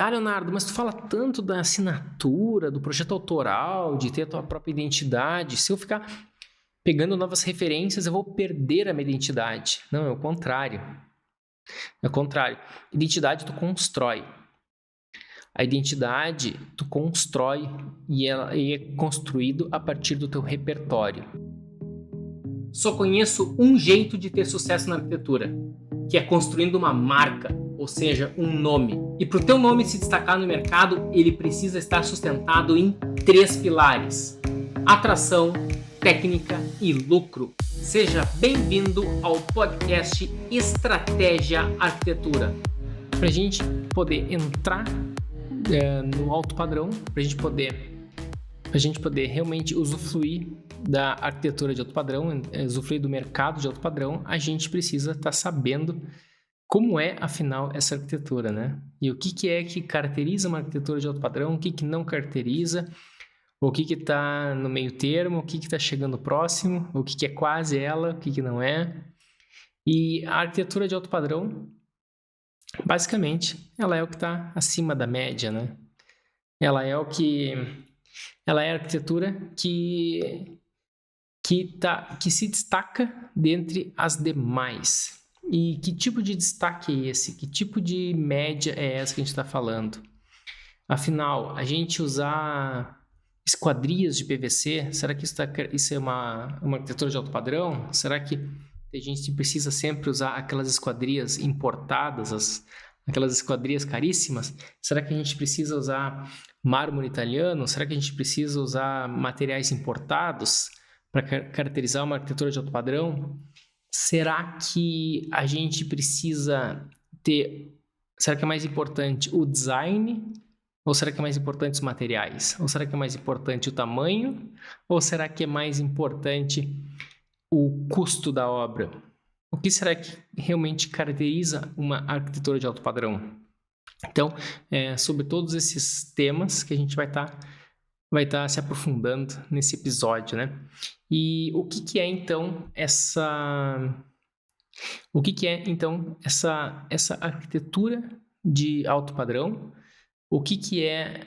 Leonardo, mas tu fala tanto da assinatura, do projeto autoral, de ter a tua própria identidade. Se eu ficar pegando novas referências, eu vou perder a minha identidade. Não, é o contrário. É o contrário. Identidade tu constrói. A identidade tu constrói e ela é construído a partir do teu repertório. Só conheço um jeito de ter sucesso na arquitetura, que é construindo uma marca, ou seja, um nome. E para o teu nome se destacar no mercado, ele precisa estar sustentado em 3 pilares: atração, técnica e lucro. Seja bem-vindo ao podcast Estratégia Arquitetura. Para a gente poder entrar no alto padrão, para a gente poder realmente usufruir da arquitetura de alto padrão, usufruir do mercado de alto padrão, a gente precisa estar sabendo como é, afinal, essa arquitetura, né? E o que é que caracteriza uma arquitetura de alto padrão, o que não caracteriza, o que está no meio termo, o que está chegando próximo, o que é quase ela, o que não é. E a arquitetura de alto padrão, basicamente, ela é o que está acima da média, né? Ela é a arquitetura que se destaca dentre as demais. E que tipo de destaque é esse? Que tipo de média é essa que a gente está falando? Afinal, a gente usar esquadrias de PVC, será que isso é uma arquitetura de alto padrão? Será que a gente precisa sempre usar aquelas esquadrias importadas, aquelas esquadrias caríssimas? Será que a gente precisa usar mármore italiano? Será que a gente precisa usar materiais importados para caracterizar uma arquitetura de alto padrão? Será que a gente precisa ter... Será que é mais importante o design? Ou será que é mais importante os materiais? Ou será que é mais importante o tamanho? Ou será que é mais importante o custo da obra? O que será que realmente caracteriza uma arquitetura de alto padrão? Então, sobre todos esses temas que a gente vai estar se aprofundando nesse episódio, né? E o que é então essa arquitetura de alto padrão? O que é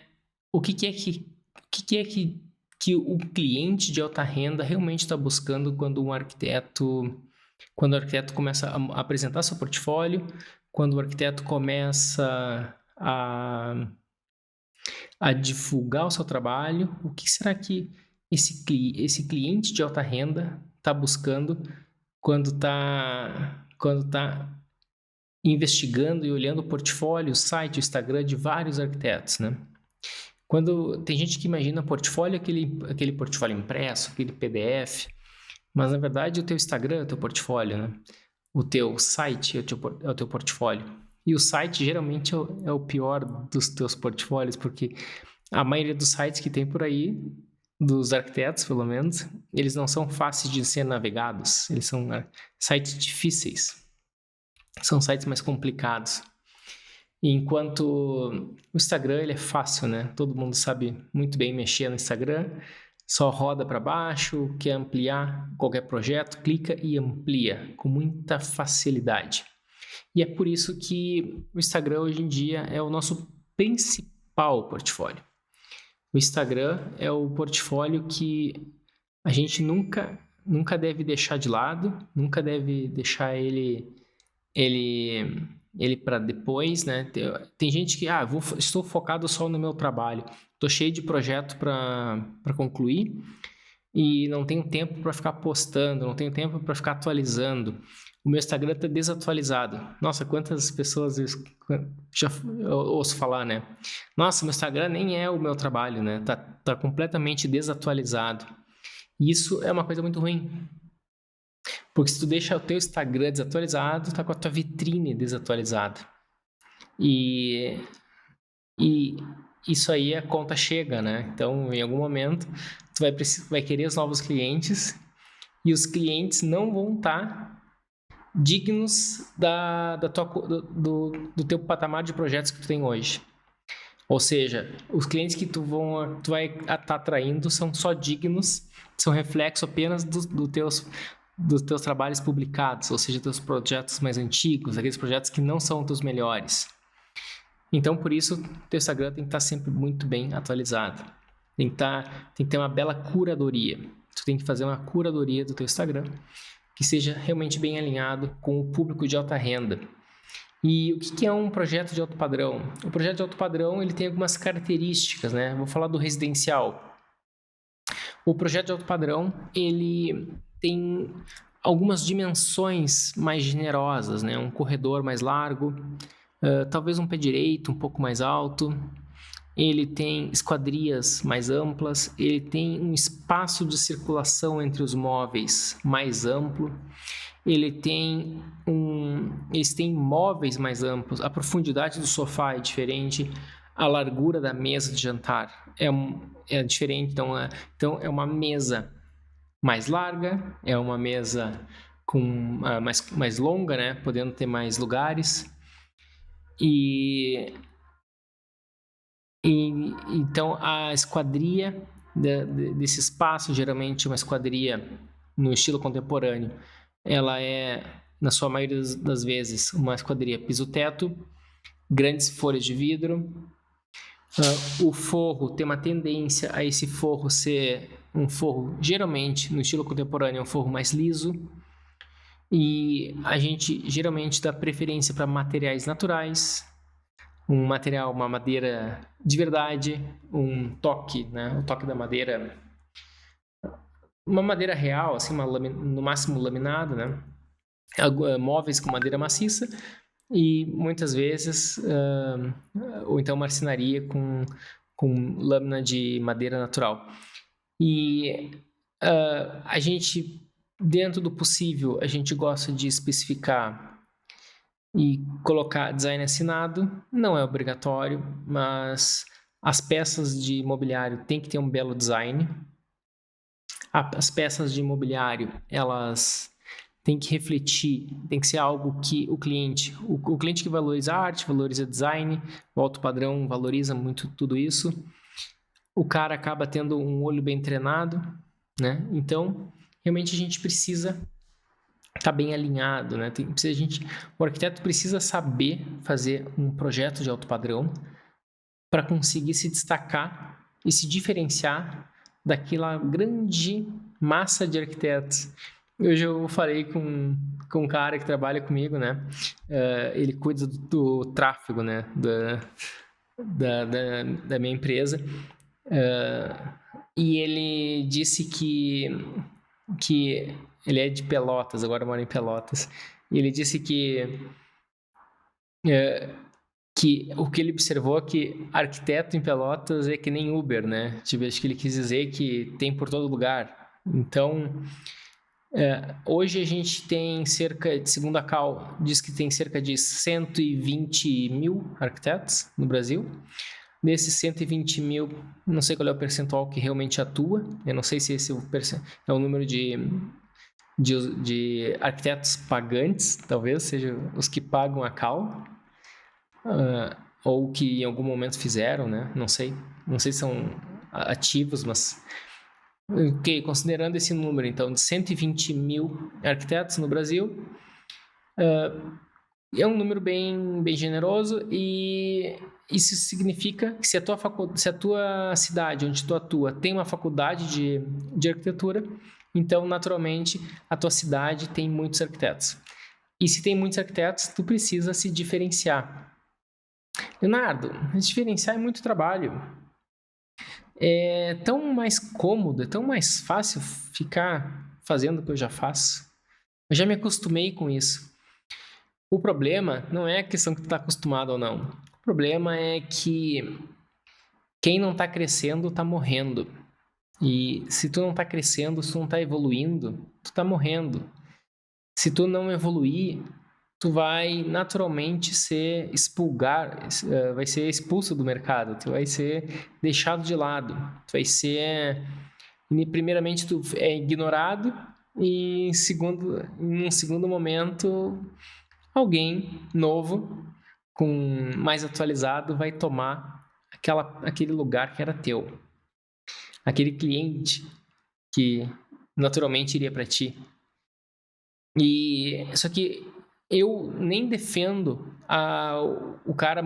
que o cliente de alta renda realmente está buscando quando o arquiteto começa a apresentar seu portfólio, quando o arquiteto começa a divulgar o seu trabalho? O que será que esse cliente de alta renda está buscando quando está investigando e olhando o portfólio, o site, o Instagram de vários arquitetos, né? Quando tem gente que imagina portfólio, aquele portfólio impresso, aquele PDF, mas na verdade o teu Instagram é o teu portfólio, né? O teu site é o teu portfólio. E o site geralmente é o pior dos teus portfólios, porque a maioria dos sites que tem por aí, dos arquitetos pelo menos, eles não são fáceis de ser navegados, eles são sites difíceis, são sites mais complicados. Enquanto o Instagram ele é fácil, né? Todo mundo sabe muito bem mexer no Instagram, só roda para baixo, quer ampliar qualquer projeto, clica e amplia com muita facilidade. E é por isso que o Instagram hoje em dia é o nosso principal portfólio. O Instagram é o portfólio que a gente nunca deve deixar de lado, nunca deve deixar ele para depois, né? Tem gente que, estou focado só no meu trabalho, estou cheio de projeto para concluir e não tenho tempo para ficar postando, não tenho tempo para ficar atualizando. O meu Instagram está desatualizado. Nossa, quantas pessoas eu ouço falar, né? Nossa, meu Instagram nem é o meu trabalho, né? Tá completamente desatualizado. E isso é uma coisa muito ruim. Porque se tu deixa o teu Instagram desatualizado, tá com a tua vitrine desatualizada. E isso aí a conta chega, né? Então, em algum momento, tu vai querer os novos clientes e os clientes não vão estar dignos do teu patamar de projetos que tu tem hoje. Ou seja, os clientes que tu vai estar atraindo são só dignos, são reflexo apenas dos teus trabalhos publicados, ou seja, teus projetos mais antigos, aqueles projetos que não são os melhores. Então, por isso, o teu Instagram tem que estar sempre muito bem atualizado. Tem que ter uma bela curadoria. Tu tem que fazer uma curadoria do teu Instagram que seja realmente bem alinhado com o público de alta renda. E o que é um projeto de alto padrão? O projeto de alto padrão ele tem algumas características, né? Vou falar do residencial. O projeto de alto padrão ele tem algumas dimensões mais generosas, né? Um corredor mais largo, talvez um pé direito um pouco mais alto. Ele tem esquadrias mais amplas, ele tem um espaço de circulação entre os móveis mais amplo, eles têm móveis mais amplos, a profundidade do sofá é diferente, a largura da mesa de jantar é diferente, então é uma mesa mais larga, é uma mesa mais longa, né, podendo ter mais lugares, e então a esquadria desse espaço, geralmente uma esquadria no estilo contemporâneo, ela é, na sua maioria das vezes, uma esquadria piso-teto, grandes folhas de vidro. O forro tem uma tendência a esse forro ser um forro, geralmente, no estilo contemporâneo, um forro mais liso. E a gente geralmente dá preferência para materiais naturais, uma madeira de verdade, um toque, né? O toque da madeira, uma madeira real, assim, no máximo laminada, né? Móveis com madeira maciça e muitas vezes, ou então marcenaria com lâmina de madeira natural. E a gente, dentro do possível, a gente gosta de especificar e colocar design assinado, não é obrigatório, mas as peças de mobiliário têm que ter um belo design. As peças de mobiliário, elas têm que refletir, tem que ser algo que o cliente que valoriza arte, valoriza design, o alto padrão valoriza muito tudo isso. O cara acaba tendo um olho bem treinado, né? Então, realmente a gente precisa tá bem alinhado, né? O arquiteto precisa saber fazer um projeto de alto padrão para conseguir se destacar e se diferenciar daquela grande massa de arquitetos. Hoje eu falei com um cara que trabalha comigo, né? Ele cuida do tráfego, né? Da minha empresa. E ele disse que ele é de Pelotas, agora mora em Pelotas. E ele disse que o que ele observou é que arquiteto em Pelotas é que nem Uber, né? Tipo, acho que ele quis dizer que tem por todo lugar. Então, hoje a gente tem segundo a Cal, diz que tem cerca de 120 mil arquitetos no Brasil. Desses 120 mil, não sei qual é o percentual que realmente atua. Eu não sei se esse é o número de arquitetos pagantes, talvez, seja os que pagam a Cal, ou que em algum momento fizeram, né? Não sei se são ativos, mas considerando esse número, então, de 120 mil arquitetos no Brasil, é um número bem generoso e isso significa que se a tua cidade onde tu atua tem uma faculdade de arquitetura, então, naturalmente, a tua cidade tem muitos arquitetos. E se tem muitos arquitetos, tu precisa se diferenciar. Leonardo, se diferenciar é muito trabalho. É tão mais cômodo, é tão mais fácil ficar fazendo o que eu já faço. Eu já me acostumei com isso. O problema não é a questão que tu está acostumado ou não. O problema é que quem não está crescendo está morrendo. E se tu não está crescendo, se tu não está evoluindo, tu está morrendo. Se tu não evoluir, tu vai naturalmente vai ser expulso do mercado, tu vai ser deixado de lado, tu vai ser, primeiramente tu é ignorado e num segundo momento alguém novo, mais atualizado, vai tomar aquele lugar que era teu, aquele cliente que naturalmente iria para ti. E só que eu nem defendo o cara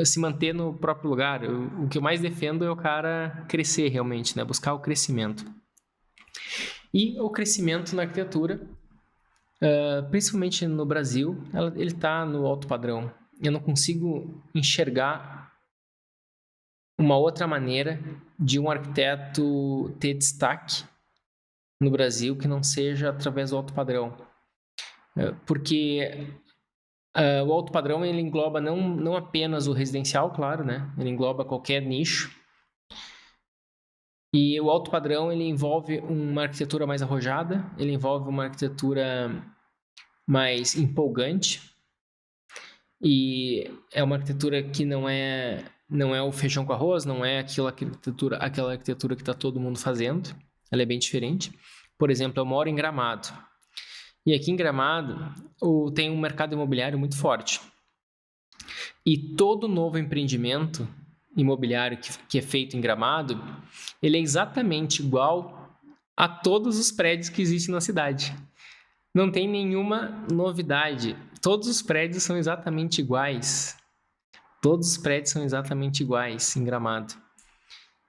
se manter no próprio lugar. O que eu mais defendo é o cara crescer realmente, né? Buscar o crescimento. E o crescimento na arquitetura, principalmente no Brasil, ele está no alto padrão. Eu não consigo enxergar uma outra maneira de um arquiteto ter destaque no Brasil que não seja através do alto padrão. Porque o alto padrão ele engloba não apenas o residencial, claro, né? Ele engloba qualquer nicho. E o alto padrão ele envolve uma arquitetura mais arrojada, ele envolve uma arquitetura mais empolgante. E é uma arquitetura que não é o feijão com arroz, não é aquela arquitetura que está todo mundo fazendo. Ela é bem diferente. Por exemplo, eu moro em Gramado. E aqui em Gramado tem um mercado imobiliário muito forte. E todo novo empreendimento imobiliário que é feito em Gramado, ele é exatamente igual a todos os prédios que existem na cidade. Não tem nenhuma novidade. Todos os prédios são exatamente iguais. Todos os prédios são exatamente iguais em Gramado.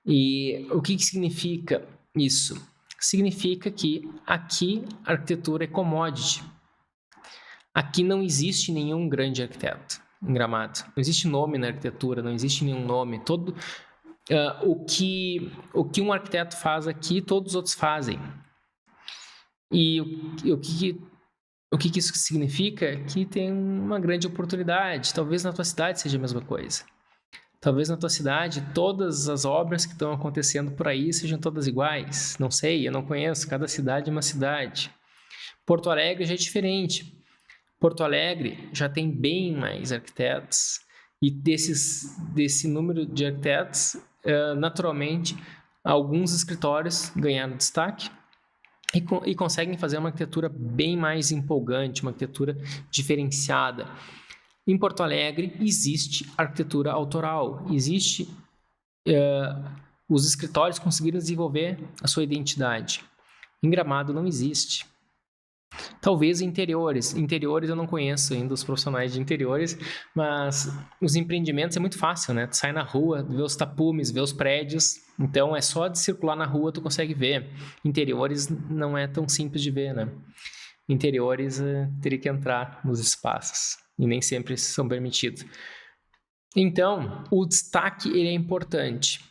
E o que significa isso? Significa que aqui a arquitetura é commodity. Aqui não existe nenhum grande arquiteto em Gramado. Não existe nome na arquitetura, não existe nenhum nome. O que um arquiteto faz aqui, todos os outros fazem. E o que isso significa? Que tem uma grande oportunidade. Talvez na tua cidade seja a mesma coisa. Talvez na tua cidade todas as obras que estão acontecendo por aí sejam todas iguais. Não sei, eu não conheço. Cada cidade é uma cidade. Porto Alegre já é diferente. Porto Alegre já tem bem mais arquitetos. E desse número de arquitetos, naturalmente, alguns escritórios ganharam destaque. E conseguem fazer uma arquitetura bem mais empolgante, uma arquitetura diferenciada. Em Porto Alegre existe arquitetura autoral, os escritórios conseguiram desenvolver a sua identidade. Em Gramado não existe. Talvez interiores eu não conheço ainda os profissionais de interiores, mas os empreendimentos é muito fácil, né? Tu sai na rua, vê os tapumes, vê os prédios, então é só de circular na rua tu consegue ver. Interiores não é tão simples de ver, né? Interiores teria que entrar nos espaços e nem sempre são permitidos. Então, o destaque ele é importante.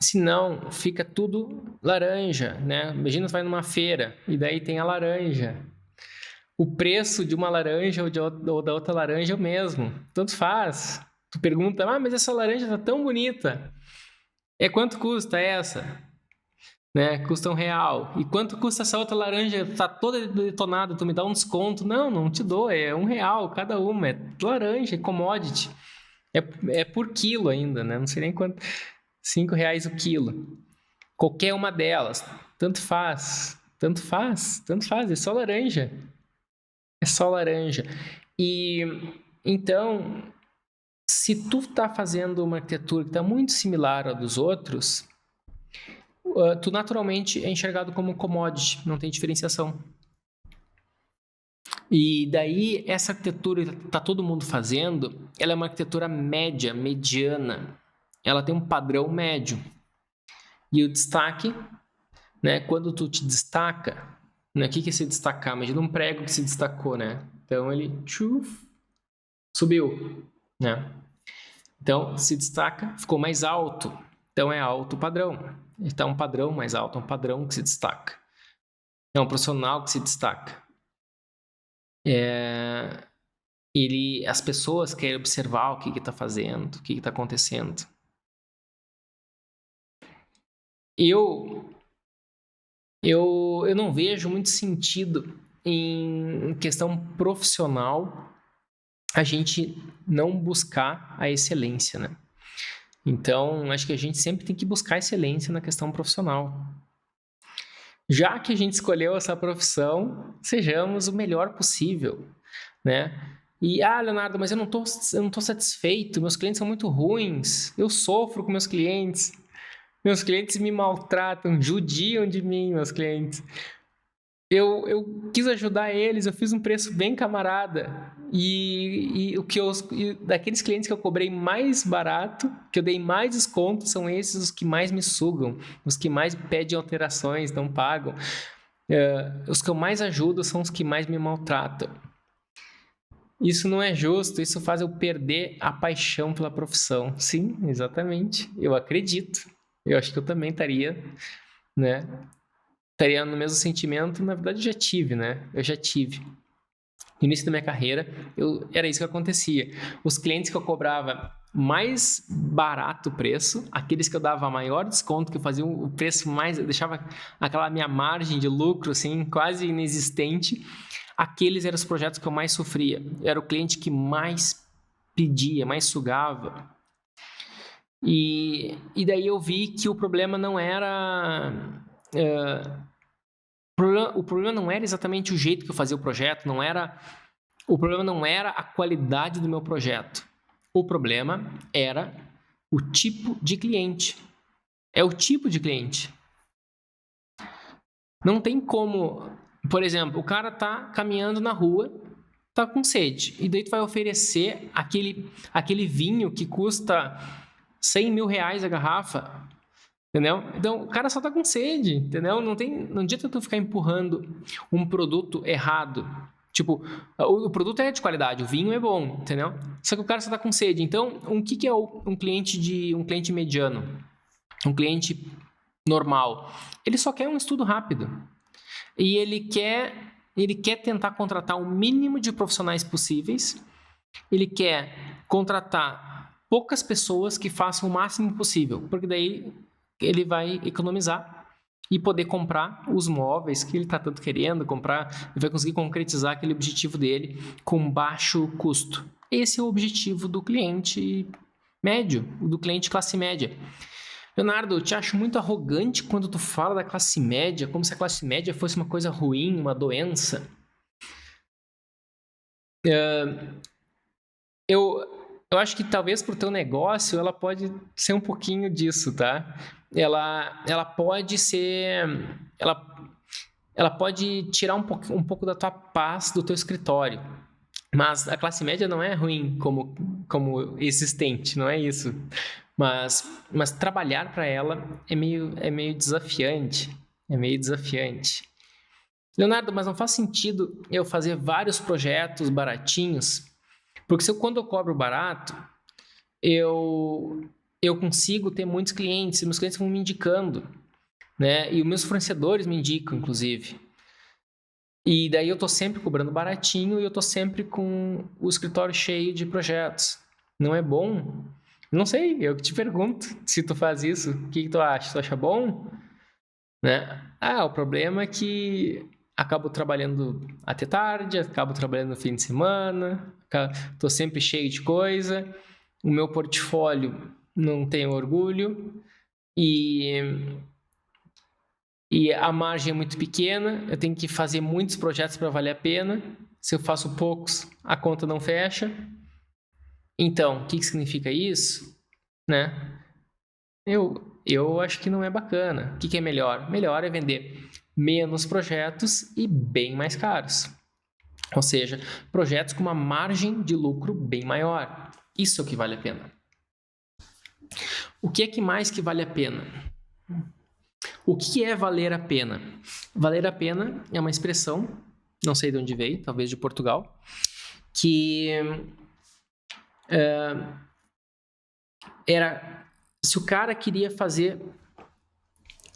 Senão, fica tudo laranja, né? Imagina, tu vai numa feira e daí tem a laranja. O preço de uma laranja ou da outra laranja é o mesmo. Tanto faz. Tu pergunta, mas essa laranja tá tão bonita. Quanto custa essa? Né? Custa R$1. E quanto custa essa outra laranja? Tá toda detonada, tu me dá um desconto? Não te dou, é R$1 cada uma. É laranja, é commodity. É por quilo ainda, né? Não sei nem quanto... R$5 o quilo. Qualquer uma delas. Tanto faz. É só laranja. E então, se tu tá fazendo uma arquitetura que está muito similar à dos outros, tu naturalmente é enxergado como um commodity, não tem diferenciação. E daí, essa arquitetura que tá todo mundo fazendo, ela é uma arquitetura média, mediana. Ela tem um padrão médio. E o destaque, né, quando tu te destaca, né, o que é se destacar? Imagina um prego que se destacou, né? Então ele subiu, né? Então se destaca, ficou mais alto. Então é alto padrão. Então um padrão mais alto, um padrão que se destaca. É um profissional que se destaca. As pessoas querem observar o que está fazendo, o que está acontecendo. Eu não vejo muito sentido em questão profissional a gente não buscar a excelência, né? Então, acho que a gente sempre tem que buscar excelência na questão profissional. Já que a gente escolheu essa profissão, sejamos o melhor possível, né? E, Leonardo, mas eu não tô satisfeito, meus clientes são muito ruins, eu sofro com meus clientes me maltratam, judiam de mim, meus clientes. eu quis ajudar eles, eu fiz um preço bem camarada. Daqueles clientes que eu cobrei mais barato, que eu dei mais desconto, são esses os que mais me sugam, os que mais pedem alterações, não pagam. Os que eu mais ajudo são os que mais me maltratam. Isso não é justo, isso faz eu perder a paixão pela profissão. Sim, exatamente. Eu acredito. Eu acho que eu também estaria, né? Estaria no mesmo sentimento. Na verdade, eu já tive, né? Eu já tive. No início da minha carreira, era isso que acontecia. Os clientes que eu cobrava mais barato o preço, aqueles que eu dava maior desconto, que eu fazia o preço mais, eu deixava aquela minha margem de lucro assim quase inexistente, aqueles eram os projetos que eu mais sofria. Era o cliente que mais pedia, mais sugava. E daí eu vi que o problema não era... o problema não era exatamente o jeito que eu fazia o projeto, o problema não era a qualidade do meu projeto. O problema era o tipo de cliente. É o tipo de cliente. Não tem como... Por exemplo, o cara tá caminhando na rua, tá com sede, e daí tu vai oferecer aquele vinho que custa 100 mil reais a garrafa, entendeu? Então, o cara só tá com sede, entendeu? Não adianta tu ficar empurrando um produto errado. Tipo, o produto é de qualidade, o vinho é bom, entendeu? Só que o cara só tá com sede. Então, o que é um cliente mediano? Um cliente normal? Ele só quer um estudo rápido. E ele quer tentar contratar o mínimo de profissionais possíveis. Ele quer contratar poucas pessoas que façam o máximo possível, porque daí ele vai economizar e poder comprar os móveis que ele está tanto querendo comprar, ele vai conseguir concretizar aquele objetivo dele com baixo custo. Esse é o objetivo do cliente médio, do cliente classe média. Leonardo, eu te acho muito arrogante quando tu fala da classe média, como se a classe média fosse uma coisa ruim, uma doença. Eu acho que talvez para o teu negócio ela pode ser um pouquinho disso, tá? Ela pode ser... Ela pode tirar um pouco da tua paz do teu escritório. Mas a classe média não é ruim como existente, não é isso. Mas trabalhar para ela é meio desafiante. É meio desafiante. Leonardo, mas não faz sentido eu fazer vários projetos baratinhos, porque quando eu cobro barato, eu consigo ter muitos clientes, e meus clientes vão me indicando, né? E os meus fornecedores me indicam, inclusive. E daí eu estou sempre cobrando baratinho e eu estou sempre com o escritório cheio de projetos. Não é bom? Não sei, eu te pergunto se tu faz isso. O que tu acha? Tu acha bom? Né? O problema é que acabo trabalhando até tarde, acabo trabalhando no fim de semana, estou sempre cheio de coisa, o meu portfólio não tenho orgulho e a margem é muito pequena, eu tenho que fazer muitos projetos para valer a pena. Se eu faço poucos, a conta não fecha. Então, o que significa isso? Né? Eu acho que não é bacana. O que é melhor? Melhor é vender menos projetos e bem mais caros. Ou seja, projetos com uma margem de lucro bem maior. Isso é o que vale a pena. O que é que mais que vale a pena? O que é valer a pena? Valer a pena é uma expressão, não sei de onde veio, talvez de Portugal, que era... Se o cara queria fazer...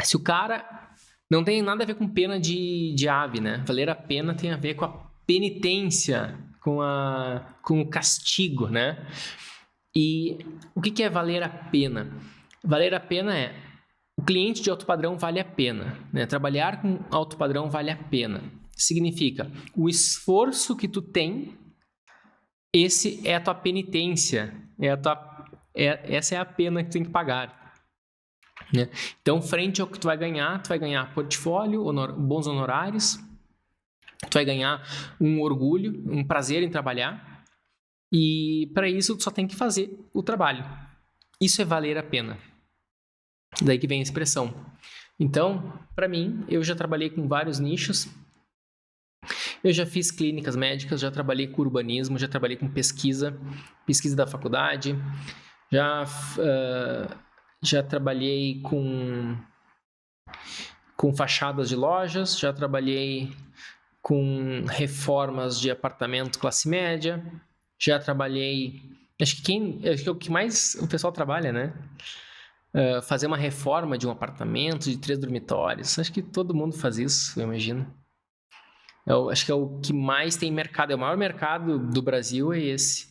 Se o cara... Não tem nada a ver com pena de ave, né? Valer a pena tem a ver com a penitência, com o castigo, né? E o que é valer a pena? Valer a pena é... O cliente de alto padrão vale a pena, né? Trabalhar com alto padrão vale a pena. Significa, o esforço que tu tem, esse é a tua penitência, essa é a pena que tu tem que pagar, né? Então, frente ao que tu vai ganhar portfólio, bons honorários, tu vai ganhar um orgulho, um prazer em trabalhar, e para isso tu só tem que fazer o trabalho. Isso é valer a pena. Daí que vem a expressão. Então, para mim, eu já trabalhei com vários nichos, Eu já fiz clínicas médicas, já trabalhei com urbanismo, já trabalhei com pesquisa da faculdade, já trabalhei com fachadas de lojas, já trabalhei com reformas de apartamento classe média, já trabalhei... Acho que é o que mais o pessoal trabalha, né? Fazer uma reforma de um apartamento de 3 dormitórios. Acho que todo mundo faz isso, eu imagino. Acho que é o que mais tem mercado. É o maior mercado do Brasil, é esse.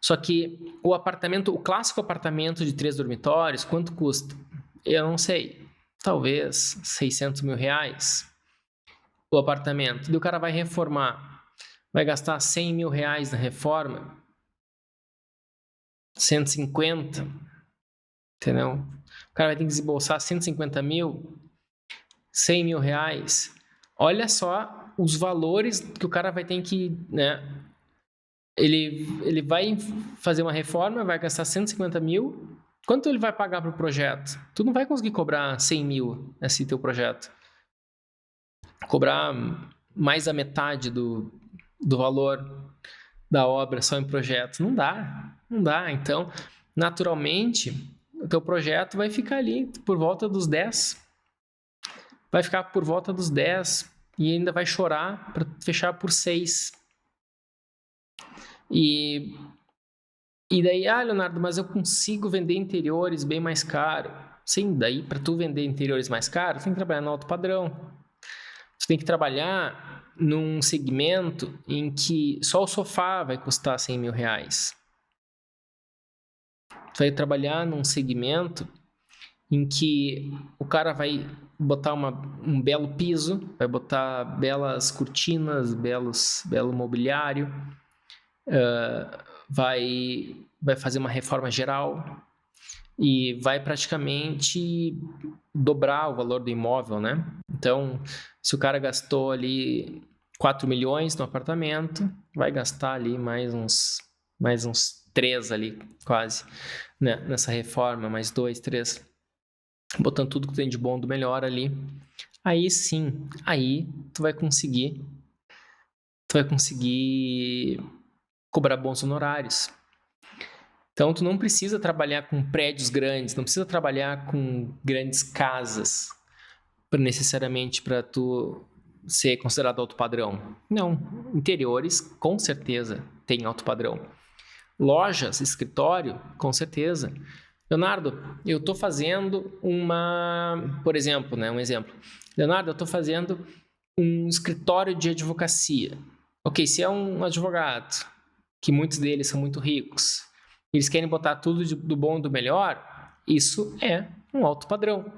Só que o clássico apartamento de 3 dormitórios, quanto custa? Eu não sei. Talvez 600 mil reais o apartamento. E o cara vai reformar. Vai gastar 100 mil reais na reforma. 150. Entendeu? O cara vai ter que desembolsar 150 mil. 100 mil reais. Olha só os valores que o cara vai ter que, né? Ele vai fazer uma reforma, vai gastar 150 mil. Quanto ele vai pagar para o projeto? Tu não vai conseguir cobrar 100 mil nesse teu projeto. Cobrar mais da metade do valor da obra só em projeto. Não dá. Então, naturalmente, o teu projeto vai ficar ali por volta dos 10. Vai ficar por volta dos 10 e ainda vai chorar para fechar por 6. E daí, Leonardo, mas eu consigo vender interiores bem mais caro. Sim, daí para tu vender interiores mais caros, tu tem que trabalhar no alto padrão. Tu tem que trabalhar num segmento em que só o sofá vai custar 100 mil reais. Tu vai trabalhar num segmento em que o cara vai botar um belo piso, vai botar belas cortinas, belo mobiliário, vai fazer uma reforma geral e vai praticamente dobrar o valor do imóvel, né? Então, se o cara gastou ali 4 milhões no apartamento, vai gastar ali mais uns 3 ali, quase, né? Nessa reforma, mais 2, 3, botando tudo que tem de bom do melhor ali. Aí sim, aí tu vai conseguir cobrar bons honorários. Então, tu não precisa trabalhar com prédios grandes, não precisa trabalhar com grandes casas necessariamente para tu ser considerado alto padrão. Não, interiores com certeza tem alto padrão. Lojas, escritório, com certeza. Leonardo, eu estou fazendo por exemplo, né, um exemplo. Leonardo, eu estou fazendo um escritório de advocacia. Ok, se é um advogado, que muitos deles são muito ricos, eles querem botar tudo do bom e do melhor, isso é um alto padrão.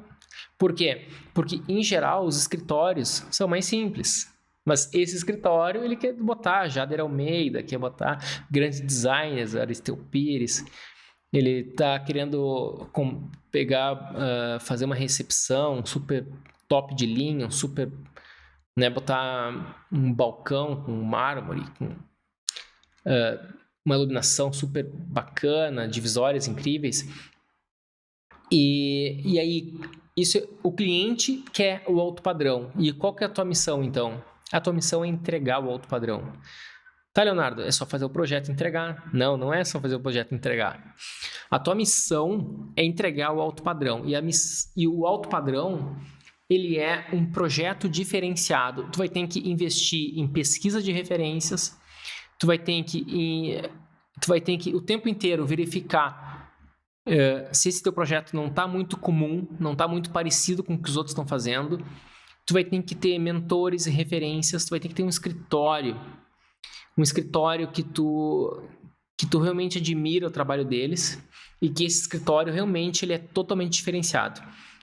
Por quê? Porque, em geral, os escritórios são mais simples. Mas esse escritório, ele quer botar Jader Almeida, quer botar grandes designers, Aristeu Pires. Ele está querendo fazer uma recepção super top de linha, super, né, botar um balcão com mármore, com uma iluminação super bacana, divisórias incríveis. E aí, o cliente quer o alto padrão. E qual que é a tua missão, então? A tua missão é entregar o alto padrão. Tá, Leonardo? É só fazer o projeto e entregar? Não, não é só fazer o projeto e entregar. A tua missão é entregar o alto padrão. E o alto padrão, ele é um projeto diferenciado. Tu vai ter que investir em pesquisa de referências. Tu vai ter que o tempo inteiro verificar se esse teu projeto não está muito comum, não está muito parecido com o que os outros estão fazendo. Tu vai ter que ter mentores e referências. Tu vai ter que ter um escritório que tu realmente admira o trabalho deles e que esse escritório realmente ele é totalmente diferenciado.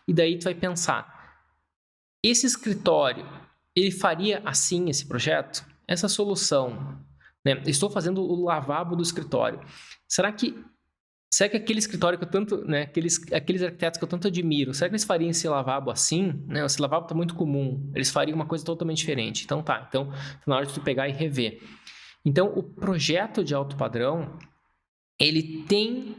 E daí tu vai pensar, esse escritório, ele faria assim esse projeto? Essa solução, né? Estou fazendo o lavabo do escritório. Será que aquele escritório que eu tanto, né, aqueles arquitetos que eu tanto admiro, será que eles fariam esse lavabo assim? Né? Esse lavabo está muito comum, eles fariam uma coisa totalmente diferente. Então tá na hora de tu pegar e rever. Então, o projeto de alto padrão, ele tem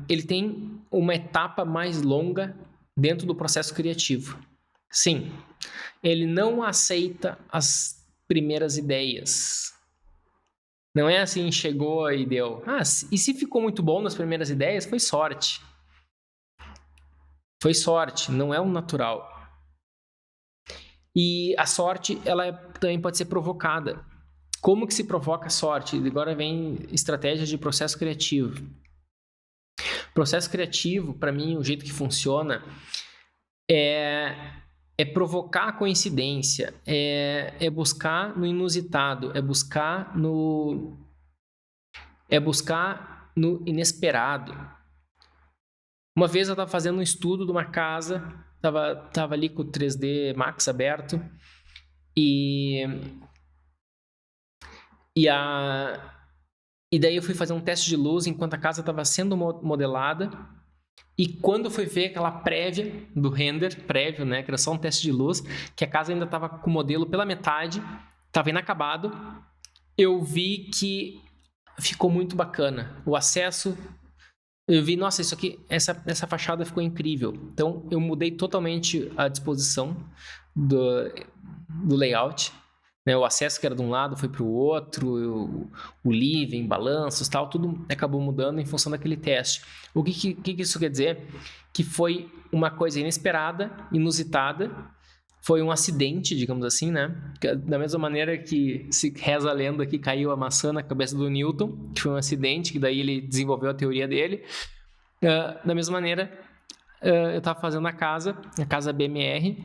ele tem uma etapa mais longa dentro do processo criativo. Sim, ele não aceita as primeiras ideias. Não é assim, chegou e deu. E se ficou muito bom nas primeiras ideias, foi sorte. Foi sorte, não é o natural. E a sorte, ela também pode ser provocada. Como que se provoca a sorte? Agora vem estratégias de processo criativo. Processo criativo, para mim, o jeito que funciona é provocar a coincidência, é buscar no inusitado, é buscar no inesperado. Uma vez eu estava fazendo um estudo de uma casa, estava ali com o 3D Max aberto e daí eu fui fazer um teste de luz enquanto a casa estava sendo modelada. E quando eu fui ver aquela prévia do render, prévio, né, que era só um teste de luz, que a casa ainda estava com o modelo pela metade, estava inacabado, eu vi que ficou muito bacana. O acesso, eu vi, nossa, isso aqui, essa fachada ficou incrível. Então, eu mudei totalmente a disposição do layout. Né? O acesso que era de um lado foi para o outro, o living, balanços, tal, tudo acabou mudando em função daquele teste. O que isso quer dizer? Que foi uma coisa inesperada, inusitada, foi um acidente, digamos assim, né? Da mesma maneira que se reza a lenda que caiu a maçã na cabeça do Newton, que foi um acidente, que daí ele desenvolveu a teoria dele. Da mesma maneira, eu estava fazendo a casa BMR,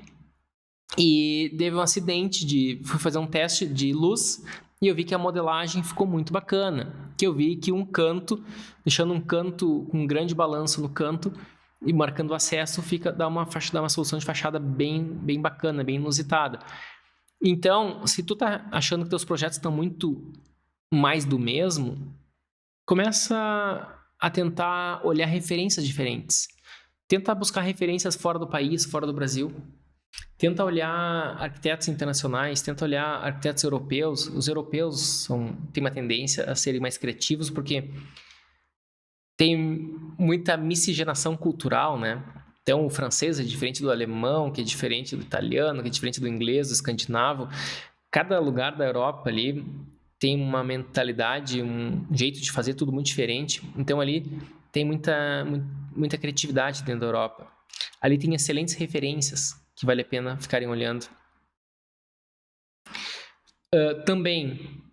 e teve um acidente, fui fazer um teste de luz e eu vi que a modelagem ficou muito bacana. Que eu vi que um canto, deixando um canto com um grande balanço no canto e marcando o acesso, dá uma solução de fachada bem bacana, bem inusitada. Então, se tu tá achando que teus projetos estão muito mais do mesmo, começa a tentar olhar referências diferentes. Tenta buscar referências fora do país, fora do Brasil. Tenta olhar arquitetos internacionais, tenta olhar arquitetos europeus. Os europeus têm uma tendência a serem mais criativos porque tem muita miscigenação cultural, né? Então, o francês é diferente do alemão, que é diferente do italiano, que é diferente do inglês, do escandinavo. Cada lugar da Europa ali tem uma mentalidade, um jeito de fazer tudo muito diferente. Então, ali tem muita criatividade dentro da Europa. Ali tem excelentes referências que vale a pena ficarem olhando. Também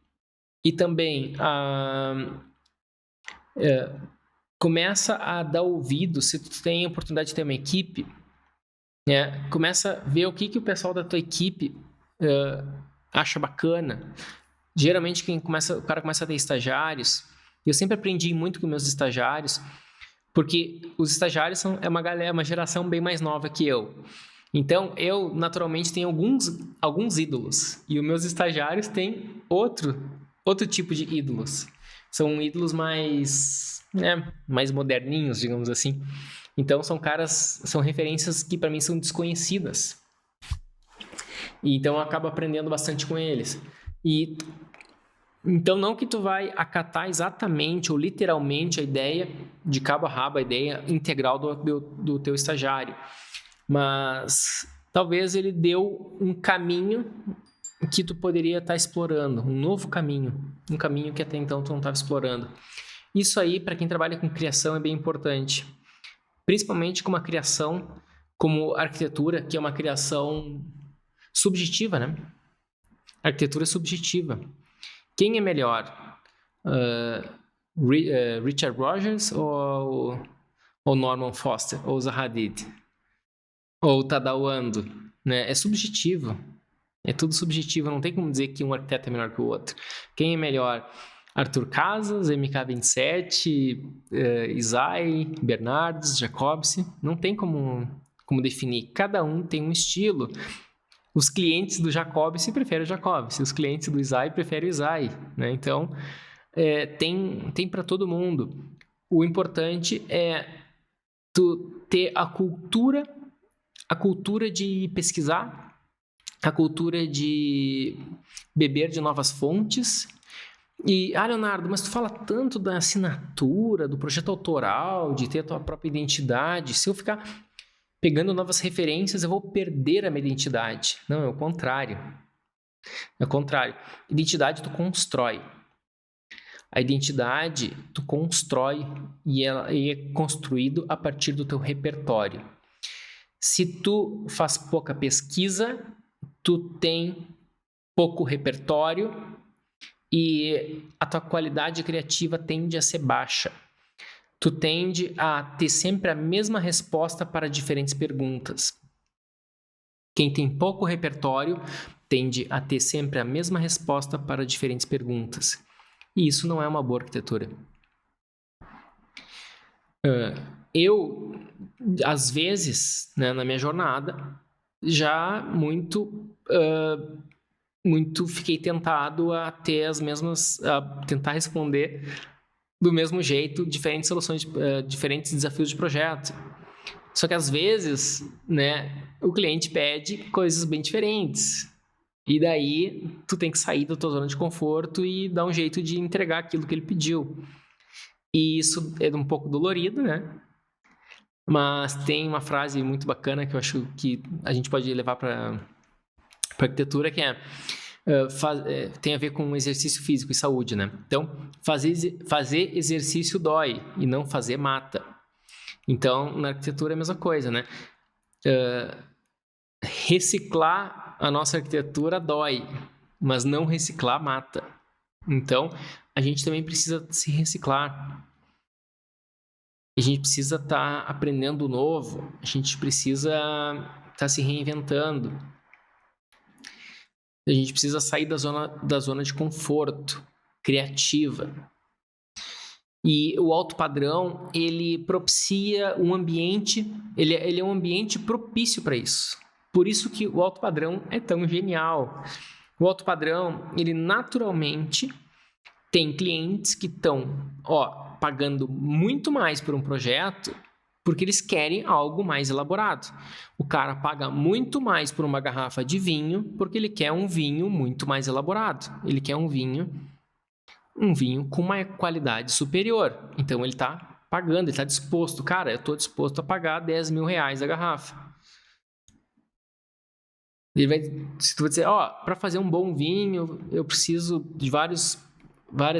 começa a dar ouvido, se tu tem a oportunidade de ter uma equipe, né, começa a ver o que o pessoal da tua equipe acha bacana. Geralmente o cara começa a ter estagiários. Eu sempre aprendi muito com meus estagiários, porque os estagiários é uma geração bem mais nova que eu. Então, eu, naturalmente, tenho alguns ídolos. E os meus estagiários têm outro tipo de ídolos. São ídolos mais moderninhos, digamos assim. Então, são referências que, para mim, são desconhecidas. E, então, eu acabo aprendendo bastante com eles. Então, não que tu vai acatar exatamente ou literalmente a ideia de cabo a rabo, a ideia integral do teu estagiário. Mas talvez ele deu um caminho que tu poderia estar explorando, um novo caminho, um caminho que até então tu não estava explorando. Isso aí, para quem trabalha com criação, é bem importante, principalmente com uma criação como arquitetura, que é uma criação subjetiva, né? A arquitetura é subjetiva. Quem é melhor? Richard Rogers ou Norman Foster? Ou Zaha Hadid? Ou Tadao Ando, né? É subjetivo. É tudo subjetivo. Não tem como dizer que um arquiteto é melhor que o outro. Quem é melhor? Arthur Casas, MK27, Isai, Bernardes, Jacobsi. Não tem como definir. Cada um tem um estilo. Os clientes do Jacobsi preferem o Jacobsi. Os clientes do Isai preferem o Isai, né? Então, tem para todo mundo. O importante é tu ter a cultura de pesquisar, a cultura de beber de novas fontes. E, Leonardo, mas tu fala tanto da assinatura, do projeto autoral, de ter a tua própria identidade. Se eu ficar pegando novas referências, eu vou perder a minha identidade. Não, é o contrário. É o contrário. Identidade tu constrói. A identidade tu constrói e ela é construído a partir do teu repertório. Se tu faz pouca pesquisa, tu tem pouco repertório e a tua qualidade criativa tende a ser baixa. Tu tende a ter sempre a mesma resposta para diferentes perguntas. Quem tem pouco repertório tende a ter sempre a mesma resposta para diferentes perguntas. E isso não é uma boa arquitetura. Eu, às vezes, né, na minha jornada, já muito fiquei tentado a ter as mesmas, a tentar responder do mesmo jeito diferentes soluções, diferentes desafios de projeto. Só que às vezes, né, o cliente pede coisas bem diferentes. E daí tu tem que sair da tua zona de conforto e dar um jeito de entregar aquilo que ele pediu. E isso é um pouco dolorido, né? Mas tem uma frase muito bacana que eu acho que a gente pode levar para arquitetura, que tem a ver com exercício físico e saúde, né? Então, fazer exercício dói e não fazer mata. Então, na arquitetura é a mesma coisa, né? Reciclar a nossa arquitetura dói, mas não reciclar mata. Então, a gente também precisa se reciclar. A gente precisa estar aprendendo novo. A gente precisa estar se reinventando. A gente precisa sair da zona de conforto criativa. E o alto padrão, ele propicia um ambiente, ele é um ambiente propício para isso. Por isso que o alto padrão é tão genial. O alto padrão, ele naturalmente tem clientes que estão pagando muito mais por um projeto porque eles querem algo mais elaborado. O cara paga muito mais por uma garrafa de vinho porque ele quer um vinho muito mais elaborado. Ele quer um vinho com uma qualidade superior. Então ele está pagando, ele está disposto. Cara, eu estou disposto a pagar 10 mil reais a garrafa. Se tu vai dizer, para fazer um bom vinho, eu preciso de várias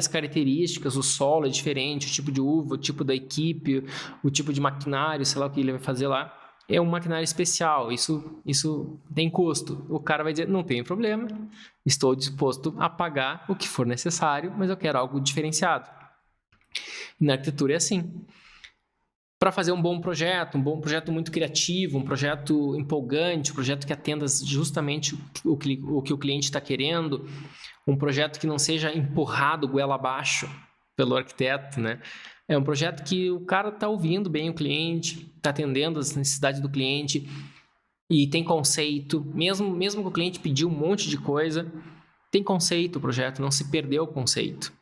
características, o solo é diferente, o tipo de uva, o tipo da equipe, o tipo de maquinário, sei lá o que ele vai fazer lá, é um maquinário especial, isso tem custo. O cara vai dizer, não tem problema, estou disposto a pagar o que for necessário, mas eu quero algo diferenciado. E na arquitetura é assim. Para fazer um bom projeto muito criativo, um projeto empolgante, um projeto que atenda justamente o que o cliente está querendo, um projeto que não seja empurrado goela abaixo pelo arquiteto, né? É um projeto que o cara está ouvindo bem o cliente, está atendendo as necessidades do cliente e tem conceito, mesmo que o cliente pediu um monte de coisa, tem conceito o projeto, não se perdeu o conceito.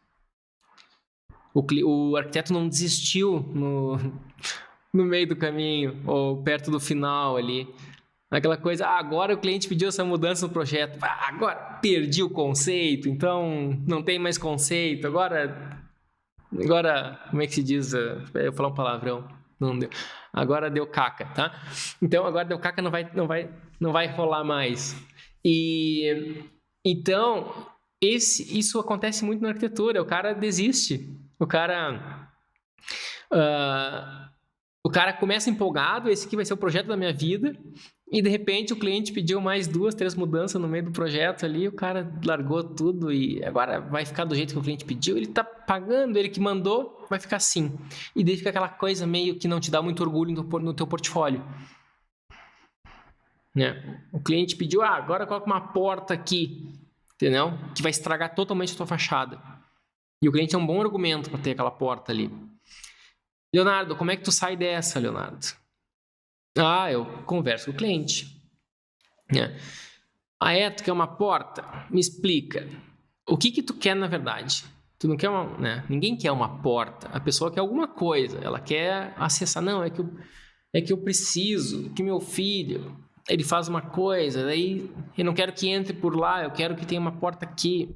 O arquiteto não desistiu no meio do caminho ou perto do final ali. Aquela coisa, agora o cliente pediu essa mudança no projeto, agora perdi o conceito, então não tem mais conceito, agora como é que se diz? Eu vou falar um palavrão, não deu. Agora deu caca, tá? Então agora deu caca, não vai rolar mais. E então isso acontece muito na arquitetura, o cara desiste, o cara começa empolgado, esse aqui vai ser o projeto da minha vida, e de repente o cliente pediu mais 2, 3 mudanças no meio do projeto ali, o cara largou tudo e agora vai ficar do jeito que o cliente pediu, ele tá pagando, ele que mandou, vai ficar assim. E daí fica aquela coisa meio que não te dá muito orgulho no teu portfólio. Né? O cliente pediu, agora coloca uma porta aqui, entendeu? Que vai estragar totalmente a tua fachada. E o cliente é um bom argumento para ter aquela porta ali. Leonardo, como é que tu sai dessa, Leonardo? Eu converso com o cliente. Tu quer uma porta? Me explica. O que tu quer na verdade? Tu não quer ninguém quer uma porta. A pessoa quer alguma coisa. Ela quer acessar. Não, é que eu preciso que meu filho, ele faz uma coisa, daí eu não quero que entre por lá, eu quero que tenha uma porta aqui.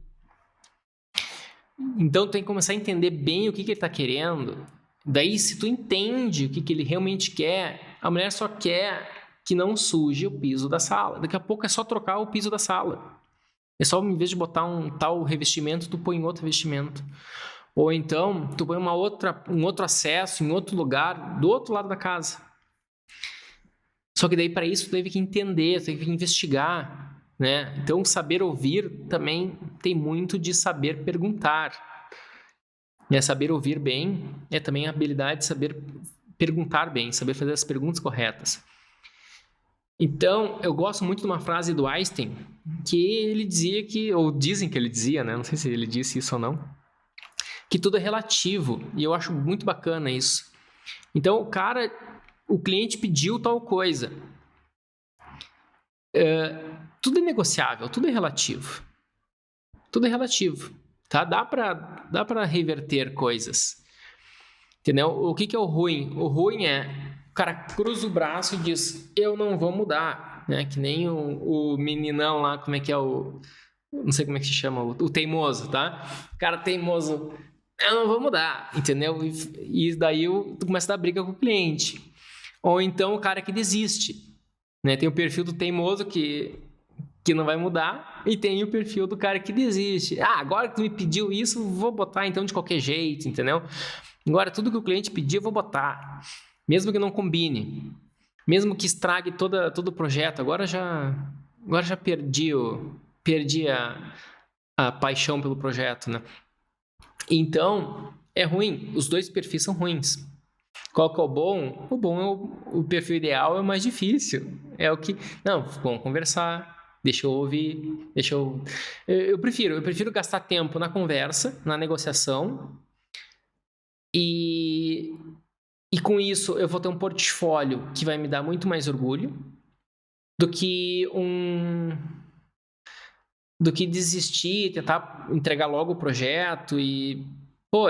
Então tem que começar a entender bem o que ele está querendo. Daí, se tu entende o que ele realmente quer, a mulher só quer que não suje o piso da sala. Daqui a pouco é só trocar o piso da sala. É só, em vez de botar um tal revestimento, tu põe outro revestimento. Ou então, tu põe um outro acesso em outro lugar, do outro lado da casa. Só que daí, para isso, tu teve que entender, tu teve que investigar, né? Então, saber ouvir também tem muito de saber perguntar. Saber ouvir bem é também a habilidade de saber perguntar bem, saber fazer as perguntas corretas. Então, eu gosto muito de uma frase do Einstein, que ele dizia que, ou dizem que ele dizia, né? Não sei se ele disse isso ou não, que tudo é relativo, e eu acho muito bacana isso. Então, o cliente pediu tal coisa. Tudo é negociável, tudo é relativo. Tudo é relativo, tá? Dá para reverter coisas. Entendeu? O que é o ruim? O ruim é o cara cruza o braço e diz, eu não vou mudar, né? Que nem o meninão lá, como é que é não sei como é que se chama, o teimoso, tá? O cara teimoso, eu não vou mudar, entendeu? E daí tu começa a dar briga com o cliente. Ou então o cara que desiste, né? Tem o perfil do teimoso que não vai mudar, e tem o perfil do cara que desiste. Agora que tu me pediu isso, vou botar então de qualquer jeito, entendeu? Agora tudo que o cliente pedir eu vou botar, mesmo que não combine, mesmo que estrague todo o projeto. Agora já perdi a paixão pelo projeto, né? Então, é ruim, os dois perfis são ruins. Qual que é o bom? O bom é o perfil ideal, é o mais difícil. É o que... Não, vamos conversar, deixa eu ouvir, eu prefiro gastar tempo na conversa, na negociação, e com isso eu vou ter um portfólio que vai me dar muito mais orgulho do que desistir, tentar entregar logo o projeto e...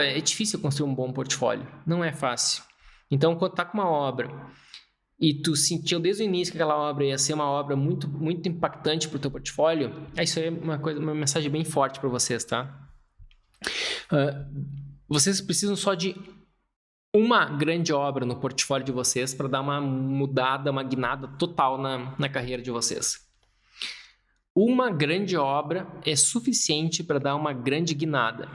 é difícil construir um bom portfólio, não é fácil. Então, quando tá com uma obra e tu sentiu desde o início que aquela obra ia ser uma obra muito, muito impactante pro teu portfólio, isso aí é uma mensagem bem forte para vocês, tá? Vocês precisam só de uma grande obra no portfólio de vocês para dar uma mudada, uma guinada total na carreira de vocês. Uma grande obra é suficiente para dar uma grande guinada.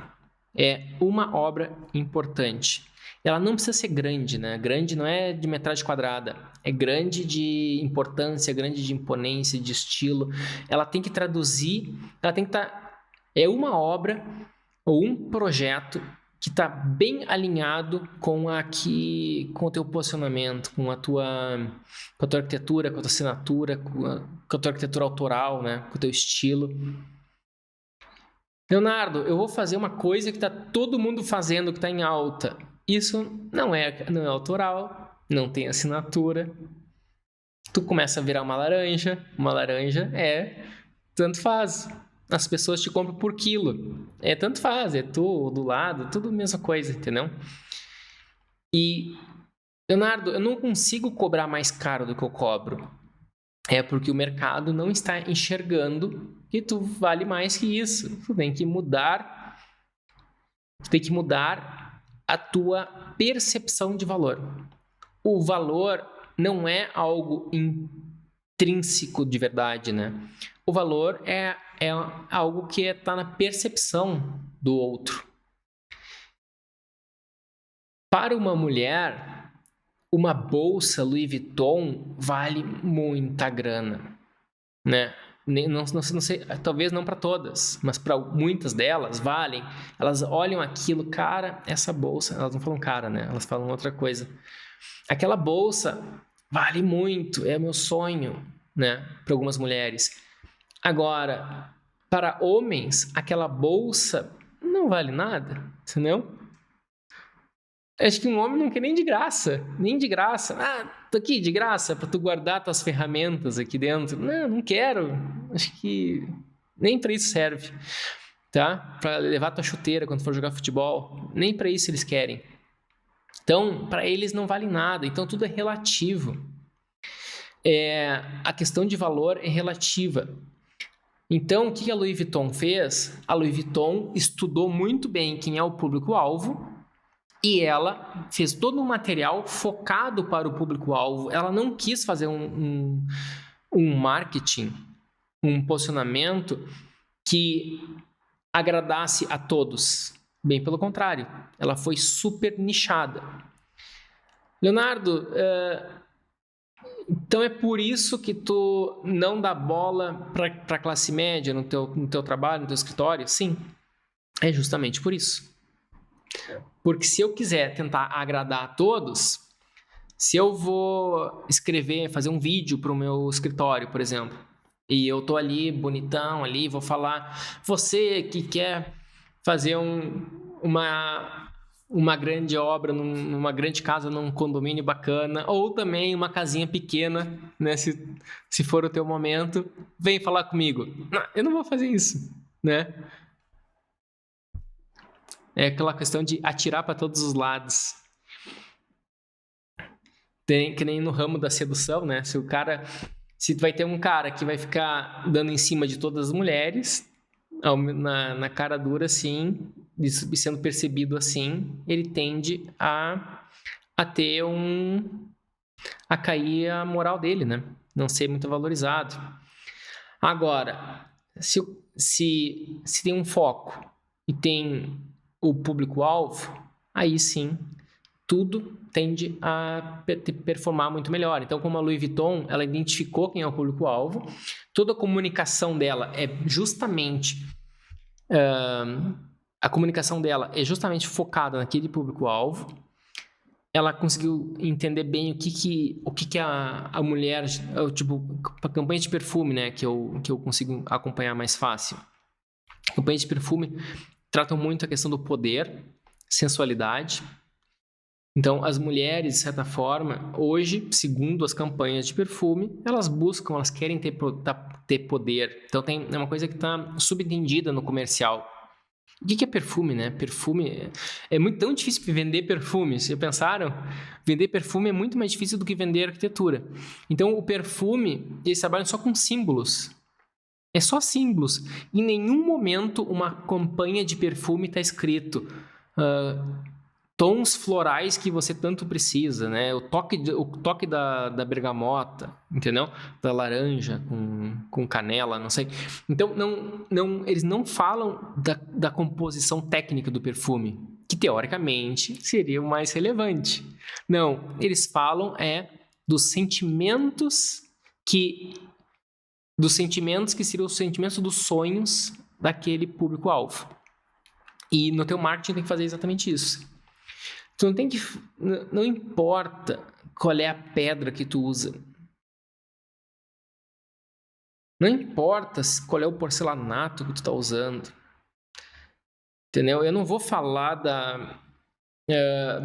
É uma obra importante. Ela não precisa ser grande, né? Grande não é de metragem quadrada. É grande de importância, grande de imponência, de estilo. Ela tem que traduzir, ela tem que estar... É uma obra ou um projeto que está bem alinhado com o teu posicionamento, com a tua arquitetura, com a tua assinatura, com a tua arquitetura autoral, né? Com o teu estilo. Leonardo, eu vou fazer uma coisa que está todo mundo fazendo, que está em alta. Isso não é autoral, não tem assinatura. Tu começa a virar uma laranja tanto faz. As pessoas te compram por quilo. Tanto faz, é tu do lado, tudo a mesma coisa, entendeu? E, Leonardo, eu não consigo cobrar mais caro do que eu cobro. É porque o mercado não está enxergando que tu vale mais que isso. Tu tem que mudar a tua percepção de valor. O valor não é algo intrínseco de verdade, né? O valor é algo que está na percepção do outro. Para uma mulher, uma bolsa Louis Vuitton vale muita grana, né? Não sei, talvez não para todas, mas para muitas delas valem. Elas olham aquilo, cara, essa bolsa, elas não falam cara, né? Elas falam outra coisa. Aquela bolsa vale muito, é meu sonho, né? Para algumas mulheres. Agora, para homens, aquela bolsa não vale nada, entendeu? Acho que um homem não quer nem de graça. Tô aqui de graça para tu guardar tuas ferramentas aqui dentro. Não quero. Acho que nem para isso serve, tá? Para levar tua chuteira quando for jogar futebol, nem para isso eles querem. Então, para eles não vale nada. Então, tudo é relativo. A questão de valor é relativa. Então, o que a Louis Vuitton fez? A Louis Vuitton estudou muito bem quem é o público-alvo E ela fez todo um material focado para o público-alvo. Ela não quis fazer um marketing, um posicionamento que agradasse a todos. Bem pelo contrário, ela foi super nichada. Leonardo, então é por isso que tu não dá bola para a classe média no teu trabalho, no teu escritório? Sim, é justamente por isso. Porque se eu quiser tentar agradar a todos, se eu vou fazer um vídeo para o meu escritório, por exemplo, e eu tô ali bonitão, ali, vou falar, você que quer fazer uma grande obra, numa grande casa, num condomínio bacana, ou também uma casinha pequena, né? Se for o teu momento, vem falar comigo. Não, eu não vou fazer isso, né? É aquela questão de atirar para todos os lados. Tem que nem no ramo da sedução, né? Se vai ter um cara que vai ficar dando em cima de todas as mulheres, na cara dura, assim, e sendo percebido assim, ele tende a ter a cair a moral dele, né? Não ser muito valorizado. Agora, se tem um foco e tem o público-alvo, aí sim, tudo tende a performar muito melhor. Então, como a Louis Vuitton, ela identificou quem é o público-alvo, toda a comunicação dela é justamente focada naquele público-alvo. Ela conseguiu entender bem o que a mulher, tipo, a campanha de perfume, né, que eu consigo acompanhar mais fácil. Campanhas de perfume tratam muito a questão do poder, sensualidade. Então, as mulheres, de certa forma, hoje, segundo as campanhas de perfume, elas querem ter poder. Então, é uma coisa que está subentendida no comercial. O que é perfume, né? Perfume é tão difícil vender perfume. Vocês já pensaram? Vender perfume é muito mais difícil do que vender arquitetura. Então, o perfume, eles trabalham só com símbolos. É só símbolos. Em nenhum momento uma campanha de perfume está escrito tons florais que você tanto precisa, né? O toque da bergamota, entendeu? Da laranja com canela, não sei. Então, eles não falam da composição técnica do perfume, que teoricamente seria o mais relevante. Não, eles falam dos sentimentos que seriam os sentimentos dos sonhos daquele público-alvo. E no teu marketing tem que fazer exatamente isso. Tu não importa qual é a pedra que tu usa. Não importa qual é o porcelanato que tu está usando. Entendeu? Eu não vou falar da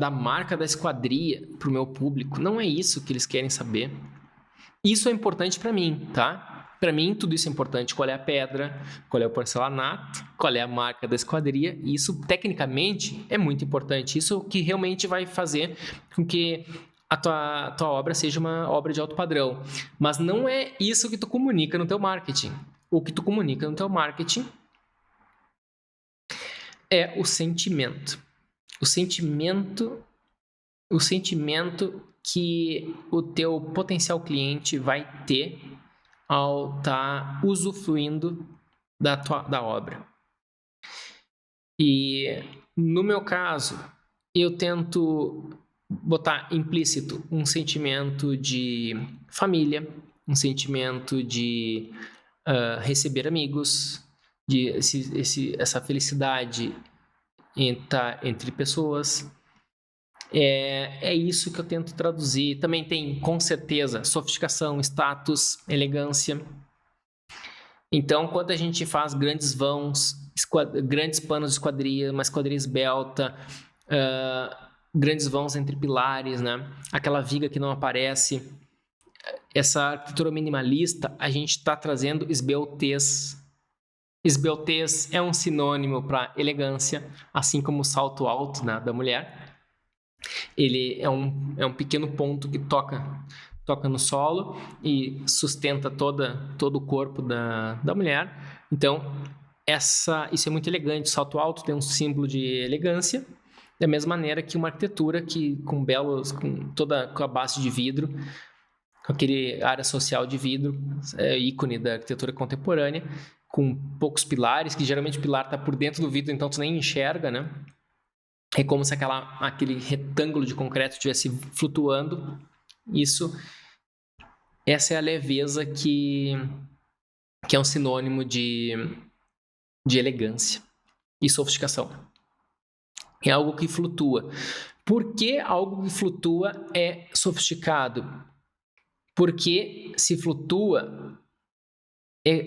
marca da esquadria para o meu público. Não é isso que eles querem saber. Isso é importante para mim, tá? Para mim, tudo isso é importante. Qual é a pedra, qual é o porcelanato, qual é a marca da esquadria. E isso, tecnicamente, é muito importante. Isso que realmente vai fazer com que a tua obra seja uma obra de alto padrão. Mas não é isso que tu comunica no teu marketing. O que tu comunica no teu marketing é o sentimento. O sentimento que o teu potencial cliente vai ter ao estar usufruindo da obra. E no meu caso, eu tento botar implícito um sentimento de família, um sentimento de receber amigos, de essa felicidade entre pessoas. É isso que eu tento traduzir. Também tem, com certeza, sofisticação, status, elegância. Então, quando a gente faz grandes vãos, grandes panos de esquadria, uma esquadria esbelta, grandes vãos entre pilares, né? Aquela viga que não aparece, essa arquitetura minimalista, a gente está trazendo esbeltez. Esbeltez é um sinônimo para elegância, assim como o salto alto, né, da mulher. Ele é um pequeno ponto que toca no solo e sustenta todo o corpo da mulher. Então, isso é muito elegante. O salto alto tem um símbolo de elegância Da mesma maneira que uma arquitetura que com a base de vidro, com aquele área social de vidro, ícone da arquitetura contemporânea, com poucos pilares, que geralmente o pilar está por dentro do vidro, então tu nem enxerga, né? É como se aquele retângulo de concreto estivesse flutuando. Essa é a leveza que é um sinônimo de elegância e sofisticação. É algo que flutua. Por que algo que flutua é sofisticado? Porque se flutua,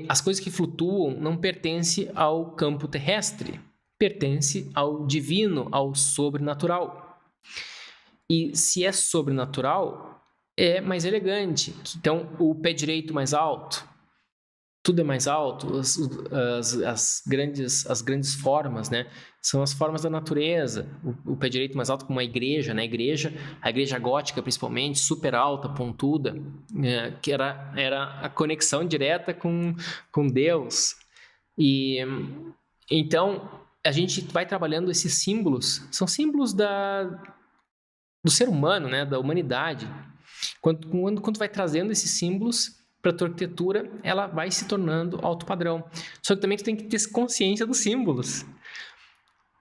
as coisas que flutuam não pertencem ao campo terrestre, pertence ao divino, ao sobrenatural. E se é sobrenatural, é mais elegante. Então, o pé direito mais alto, tudo é mais alto, as grandes formas, né? São as formas da natureza. O pé direito mais alto como uma igreja, né? A igreja gótica, principalmente, super alta, pontuda, que era a conexão direta com Deus. E então a gente vai trabalhando esses símbolos, são símbolos do ser humano, né? Da humanidade. Quando vai trazendo esses símbolos para a tua arquitetura, ela vai se tornando alto padrão. Só que também tu tem que ter consciência dos símbolos.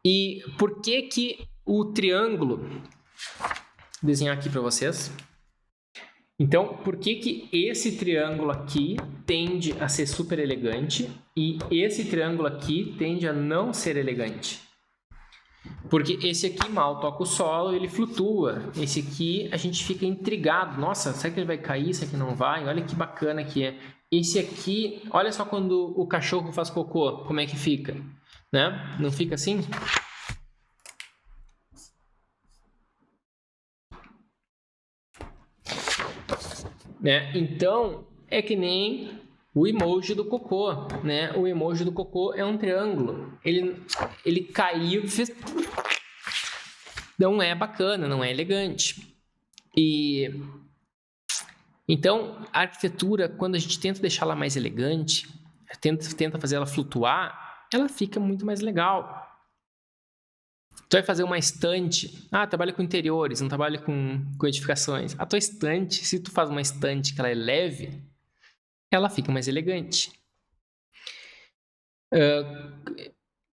E por que o triângulo... Vou desenhar aqui para vocês. Então, por que esse triângulo aqui tende a ser super elegante e esse triângulo aqui tende a não ser elegante? Porque esse aqui mal toca o solo, ele flutua. Esse aqui a gente fica intrigado. Nossa, será que ele vai cair? Esse aqui não vai? Olha que bacana que é. Esse aqui, olha só quando o cachorro faz cocô, como é que fica, né? Não fica assim? Né? Então, é que nem o emoji do cocô, né? O emoji do cocô é um triângulo. Ele caiu e fez... Não é bacana, não é elegante. E então, a arquitetura, quando a gente tenta deixá-la mais elegante, tenta fazer ela flutuar, ela fica muito mais legal. Tu vai fazer uma estante, trabalha com interiores, não trabalha com edificações. A tua estante, se tu faz uma estante que ela é leve, ela fica mais elegante.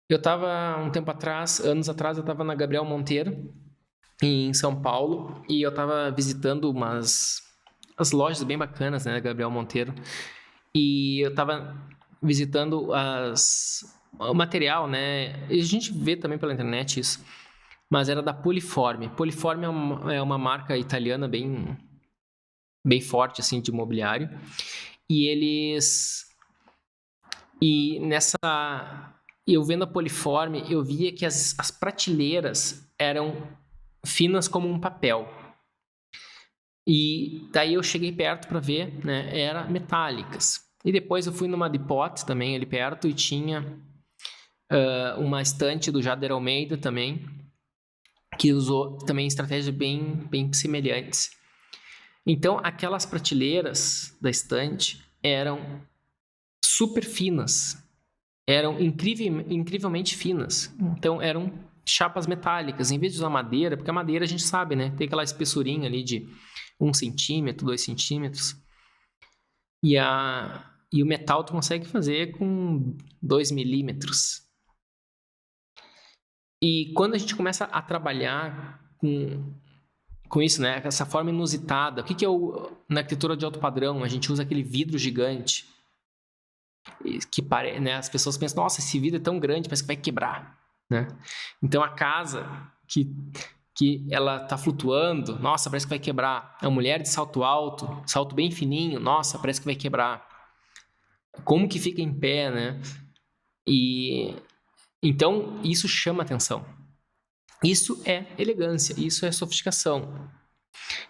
Eu estava um tempo atrás, anos atrás, eu estava na Gabriel Monteiro, em São Paulo, e eu estava visitando as lojas bem bacanas, né, da Gabriel Monteiro, e eu estava visitando o material, né, e a gente vê também pela internet isso, mas era da Poliforme. Poliforme é uma marca italiana bem forte, assim, de mobiliário, eu vendo a Poliforme, eu via que as prateleiras eram finas como um papel. E daí eu cheguei perto para ver, né? Eram metálicas. E depois eu fui numa Depot também ali perto e tinha uma estante do Jader Almeida também, que usou também estratégias bem semelhantes. Então, aquelas prateleiras da estante eram super finas, eram incrivelmente finas. Então, eram chapas metálicas, em vez de usar madeira, porque a madeira a gente sabe, né? Tem aquela espessurinha ali de 1 centímetro, 2 centímetros. E o metal tu consegue fazer com 2 milímetros. E quando a gente começa a trabalhar com isso, né? Essa forma inusitada, o que é na arquitetura de alto padrão? A gente usa aquele vidro gigante, que né, as pessoas pensam, nossa, esse vidro é tão grande, parece que vai quebrar, né? Então a casa que ela tá flutuando, nossa, parece que vai quebrar. A mulher de salto alto, salto bem fininho, nossa, parece que vai quebrar. Como que fica em pé, né? E então isso chama atenção. Isso é elegância, isso é sofisticação.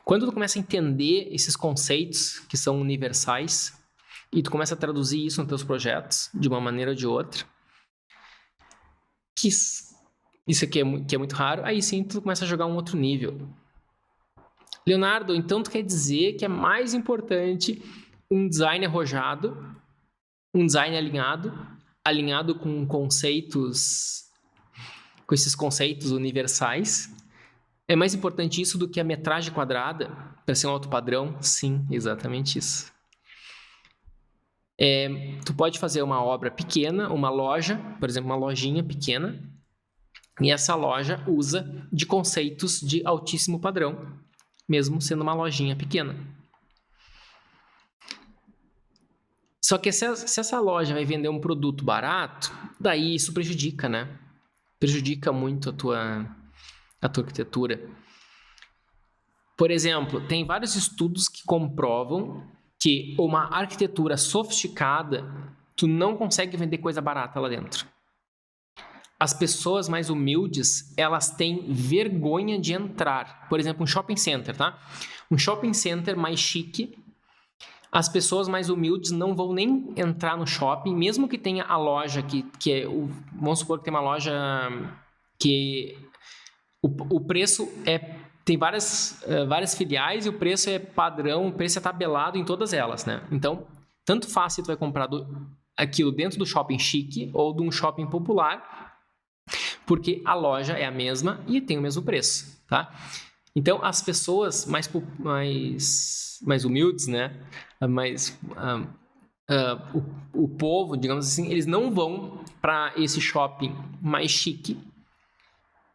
Quando tu começa a entender esses conceitos que são universais e tu começa a traduzir isso nos teus projetos de uma maneira ou de outra, que isso aqui que é muito raro, aí sim tu começa a jogar um outro nível. Leonardo, então tu quer dizer que é mais importante um design arrojado, um design alinhado com conceitos com esses conceitos universais. É mais importante isso do que a metragem quadrada para ser um alto padrão? Sim, exatamente isso. Tu pode fazer uma obra pequena, uma loja, por exemplo, uma lojinha pequena, e essa loja usa de conceitos de altíssimo padrão, mesmo sendo uma lojinha pequena. Só que se essa loja vai vender um produto barato, daí isso prejudica, né? Prejudica muito a tua arquitetura. Por exemplo, tem vários estudos que comprovam que uma arquitetura sofisticada, tu não consegue vender coisa barata lá dentro. As pessoas mais humildes, elas têm vergonha de entrar. Por exemplo, um shopping center, tá? Um shopping center mais chique, as pessoas mais humildes não vão nem entrar no shopping, mesmo que tenha a loja que é... Vamos supor que tem uma loja que o preço tem várias filiais e o preço é padrão, o preço é tabelado em todas elas, né? Então, tanto faz se tu vai comprar aquilo dentro do shopping chique ou de um shopping popular, porque a loja é a mesma e tem o mesmo preço, tá? Então, as pessoas mais humildes, né? O povo, digamos assim, eles não vão para esse shopping mais chique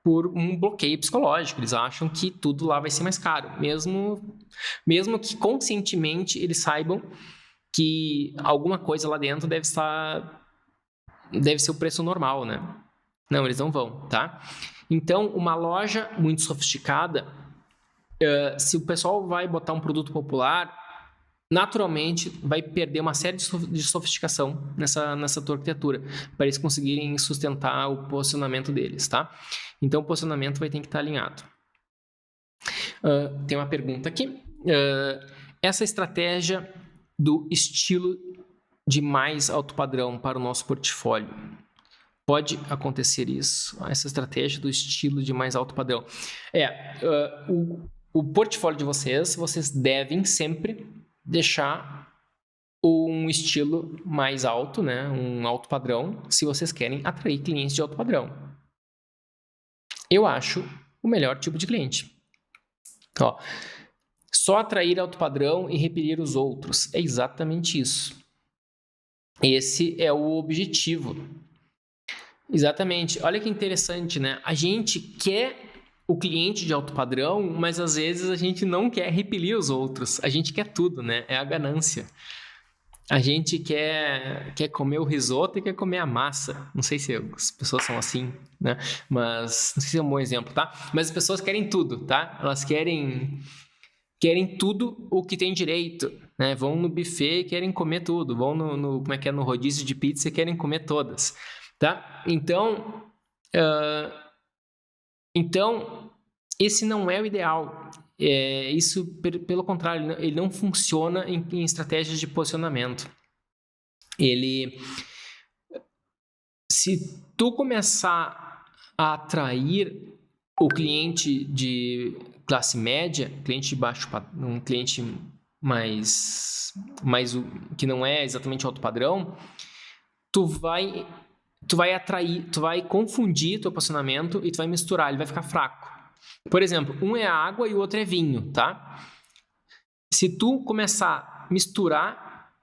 por um bloqueio psicológico. Eles acham que tudo lá vai ser mais caro, mesmo que conscientemente eles saibam que alguma coisa lá dentro deve ser o preço normal, né? Não, eles não vão, tá? Então, uma loja muito sofisticada, se o pessoal vai botar um produto popular, naturalmente vai perder uma série de sofisticação nessa tua arquitetura, para eles conseguirem sustentar o posicionamento deles, tá? Então, o posicionamento vai ter que estar alinhado. Tem uma pergunta aqui. Essa estratégia do estilo de mais alto padrão para o nosso portfólio, pode acontecer isso? Essa estratégia do estilo de mais alto padrão. O portfólio de vocês devem sempre deixar um estilo mais alto, né? Um alto padrão, se vocês querem atrair clientes de alto padrão. Eu acho o melhor tipo de cliente. Ó, só atrair alto padrão e repelir os outros. É exatamente isso. Esse é o objetivo. Exatamente. Olha que interessante, né? A gente quer o cliente de alto padrão, mas às vezes a gente não quer repelir os outros. A gente quer tudo, né? É a ganância. A gente quer comer o risoto e quer comer a massa. Não sei se as pessoas são assim, né? Mas não sei se é um bom exemplo, tá? Mas as pessoas querem tudo, tá? Elas querem tudo o que tem direito, né? Vão no buffet e querem comer tudo. Vão no rodízio de pizza e querem comer todas, tá? Então, esse não é o ideal. Isso, pelo contrário, ele não funciona em estratégias de posicionamento. Se tu começar a atrair o cliente de classe média, cliente de baixo, um cliente mais que não é exatamente alto padrão, tu vai atrair, tu vai confundir teu posicionamento e tu vai misturar, ele vai ficar fraco. Por exemplo, um é água e o outro é vinho, tá? Se tu começar a misturar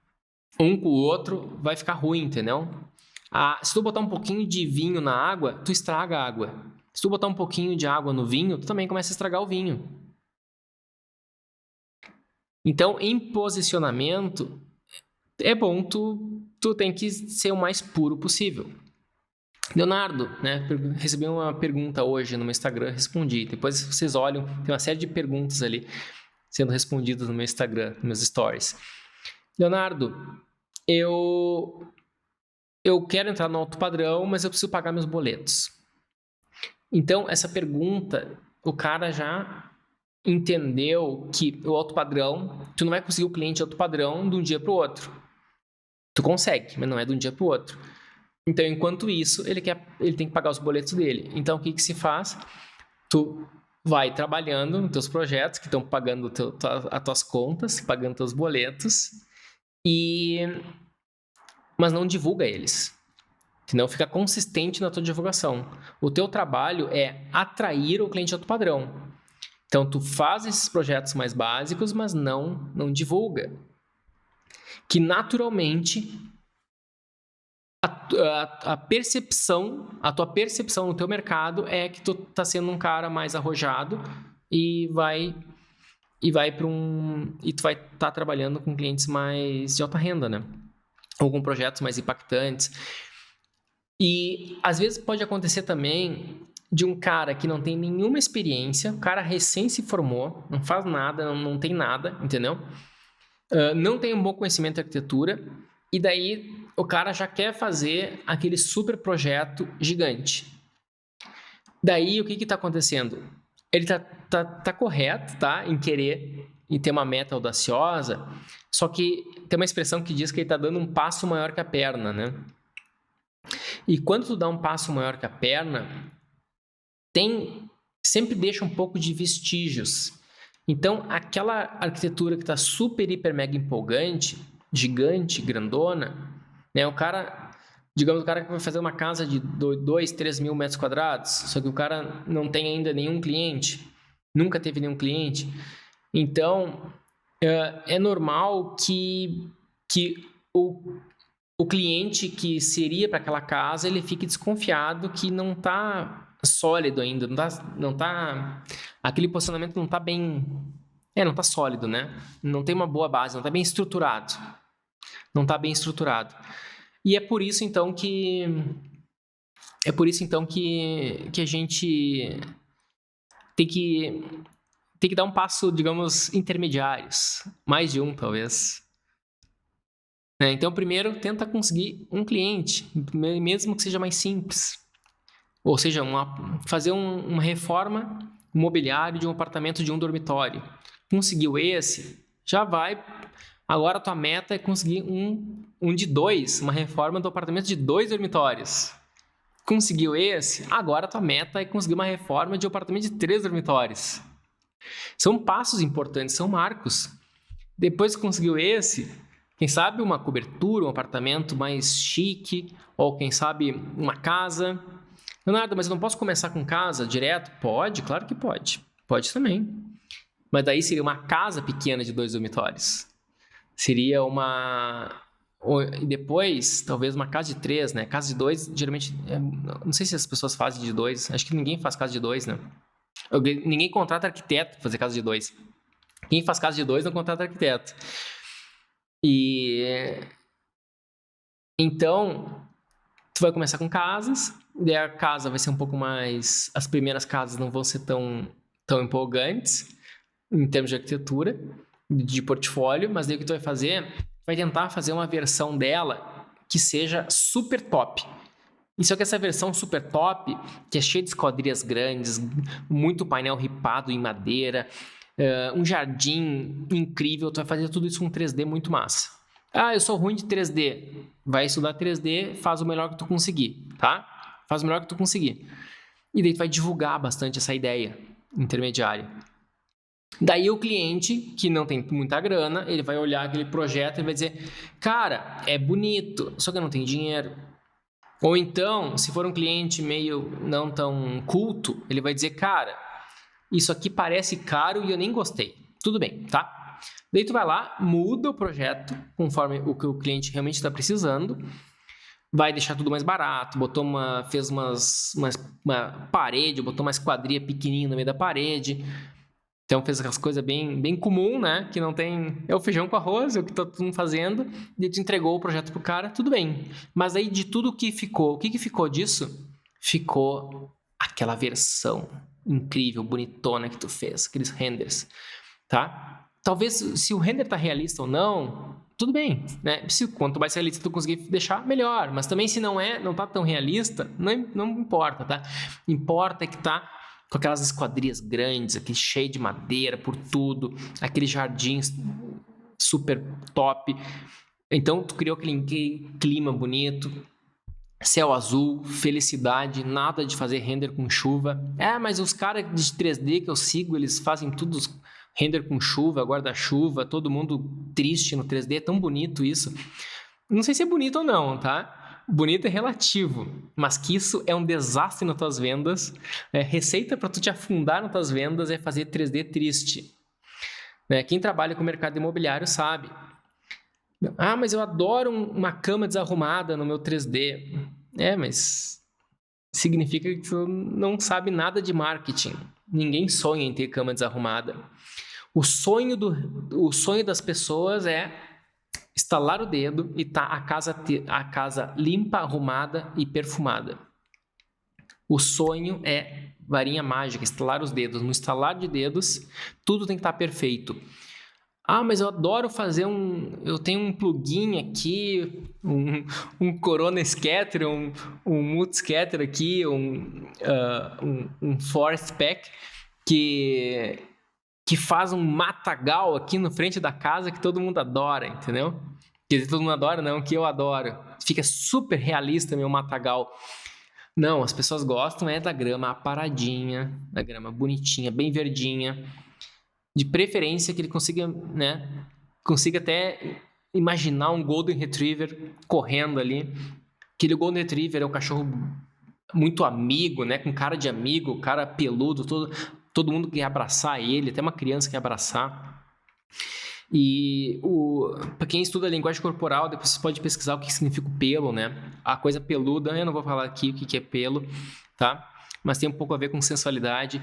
um com o outro, vai ficar ruim, entendeu? Se tu botar um pouquinho de vinho na água, tu estraga a água. Se tu botar um pouquinho de água no vinho, tu também começa a estragar o vinho. Então, em posicionamento, é bom tu tem que ser o mais puro possível. Leonardo, né? Recebi uma pergunta hoje no meu Instagram, respondi. Depois vocês olham, tem uma série de perguntas ali sendo respondidas no meu Instagram, nos meus stories. Leonardo, eu quero entrar no alto padrão, mas eu preciso pagar meus boletos. Então, essa pergunta, o cara já entendeu que o alto padrão, tu não vai conseguir o cliente alto padrão de um dia para o outro. Tu consegue, mas não é de um dia para o outro. Então, enquanto isso, ele tem que pagar os boletos dele. Então, o que se faz? Tu vai trabalhando nos teus projetos, que estão pagando as tuas contas, pagando teus boletos, mas não divulga eles. Senão fica consistente na tua divulgação. O teu trabalho é atrair o cliente alto padrão. Então, tu faz esses projetos mais básicos, mas não divulga. Que naturalmente a tua percepção no teu mercado é que tu tá sendo um cara mais arrojado e tu vai estar trabalhando com clientes mais de alta renda, né? Ou com projetos mais impactantes. E às vezes pode acontecer também de um cara que não tem nenhuma experiência, o cara recém se formou, não faz nada, não tem nada, entendeu? Não tem um bom conhecimento de arquitetura, e daí o cara já quer fazer aquele super projeto gigante. Daí o que está acontecendo? Ele tá correto, tá? Em querer e ter uma meta audaciosa, só que tem uma expressão que diz que ele está dando um passo maior que a perna, né? E quando tu dá um passo maior que a perna, sempre deixa um pouco de vestígios. Então, aquela arquitetura que está super, hiper, mega empolgante, gigante, grandona, né? O cara que vai fazer uma casa de 2, 3 mil metros quadrados, só que o cara não tem ainda nenhum cliente, nunca teve nenhum cliente. Então, é normal que o cliente que seria para aquela casa, ele fique desconfiado que não está sólido ainda, aquele posicionamento não está bem, não está sólido, né? Não tem uma boa base, não está bem estruturado. E é por isso então que a gente tem que dar um passo, digamos, intermediários, mais de um talvez. Então, primeiro, tenta conseguir um cliente, mesmo que seja mais simples. Ou seja, fazer uma reforma imobiliária de um apartamento de um dormitório. Conseguiu esse, já vai. Agora a tua meta é conseguir um de 2, uma reforma do apartamento de 2 dormitórios. Conseguiu esse, agora a tua meta é conseguir uma reforma de um apartamento de 3 dormitórios. São passos importantes, são marcos. Depois que conseguiu esse, quem sabe uma cobertura, um apartamento mais chique, ou quem sabe uma casa. Leonardo, mas eu não posso começar com casa direto? Pode, claro que pode. Pode também. Mas daí seria uma casa pequena de 2 dormitórios. Seria e depois, talvez uma casa de 3, né? Casa de 2, geralmente... não sei se as pessoas fazem de 2. Acho que ninguém faz casa de 2, né? Ninguém contrata arquiteto para fazer casa de 2. Quem faz casa de 2 não contrata arquiteto. Então, tu vai começar com casas, daí a casa vai ser um pouco mais... As primeiras casas não vão ser tão empolgantes em termos de arquitetura, de portfólio, mas daí o que tu vai fazer? Vai tentar fazer uma versão dela que seja super top. E só que essa versão super top, que é cheia de esquadrias grandes, muito painel ripado em madeira, um jardim incrível, tu vai fazer tudo isso com 3D muito massa. Eu sou ruim de 3D. Vai estudar 3D, faz o melhor que tu conseguir, tá? Faz o melhor que tu conseguir. E daí tu vai divulgar bastante essa ideia intermediária. Daí o cliente, que não tem muita grana, ele vai olhar aquele projeto e vai dizer: cara, é bonito, só que eu não tenho dinheiro. Ou então, se for um cliente meio não tão culto, ele vai dizer: cara, isso aqui parece caro e eu nem gostei. Tudo bem, tá? Daí tu vai lá, muda o projeto conforme o que o cliente realmente está precisando, vai deixar tudo mais barato, fez uma parede, botou uma esquadria pequenininha no meio da parede. Então fez aquelas coisas bem, bem comum, né? Que não tem... É o feijão com arroz, é o que tá todo mundo fazendo. E tu entregou o projeto pro cara, tudo bem. Mas aí de tudo que ficou, o que ficou disso? Ficou aquela versão incrível, bonitona que tu fez, aqueles renders, tá? Talvez se o render tá realista ou não, tudo bem, né? Quanto mais realista tu conseguir deixar, melhor. Mas também se não tá tão realista, não importa, tá? Importa é que tá com aquelas esquadrias grandes, aquele cheio de madeira por tudo, aqueles jardins super top. Então, tu criou aquele clima bonito, céu azul, felicidade, nada de fazer render com chuva. Mas os caras de 3D que eu sigo, eles fazem tudo render com chuva, guarda-chuva, todo mundo triste no 3D, é tão bonito isso. Não sei se é bonito ou não, tá? Bonito é relativo, mas que isso é um desastre nas tuas vendas. Receita para tu te afundar nas tuas vendas é fazer 3D triste. Quem trabalha com o mercado imobiliário sabe. Mas eu adoro uma cama desarrumada no meu 3D. Mas significa que tu não sabe nada de marketing. Ninguém sonha em ter cama desarrumada. O sonho das pessoas é estalar o dedo e tá a casa limpa, arrumada e perfumada. O sonho é varinha mágica, estalar os dedos. No estalar de dedos, tudo tem que estar perfeito. Mas eu adoro fazer eu tenho um plugin aqui, um Corona Scatter, um Multiscatter aqui, um Forest Pack que faz um matagal aqui no frente da casa que todo mundo adora, entendeu? Quer dizer, todo mundo adora, não, que eu adoro. Fica super realista meu matagal. Não, as pessoas gostam da grama aparadinha, da grama bonitinha, bem verdinha. De preferência que ele consiga até imaginar um Golden Retriever correndo ali. Aquele Golden Retriever é um cachorro muito amigo, com cara de amigo, cara peludo, todo mundo quer abraçar ele, até uma criança quer abraçar. E para quem estuda a linguagem corporal, depois você pode pesquisar o que significa o pelo, A coisa peluda, eu não vou falar aqui o que é pelo, tá? Mas tem um pouco a ver com sensualidade.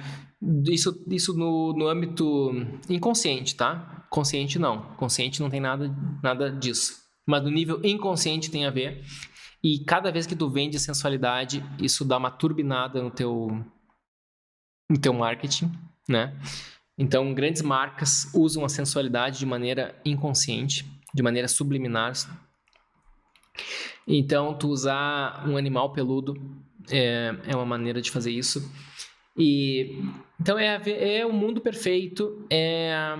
Isso no âmbito inconsciente, tá? Consciente não. Consciente não tem nada disso. Mas no nível inconsciente tem a ver. E cada vez que tu vende sensualidade, isso dá uma turbinada no teu marketing, Então, grandes marcas usam a sensualidade de maneira inconsciente, de maneira subliminar. Então, tu usar um animal peludo é uma maneira de fazer isso. Então, é o mundo perfeito, é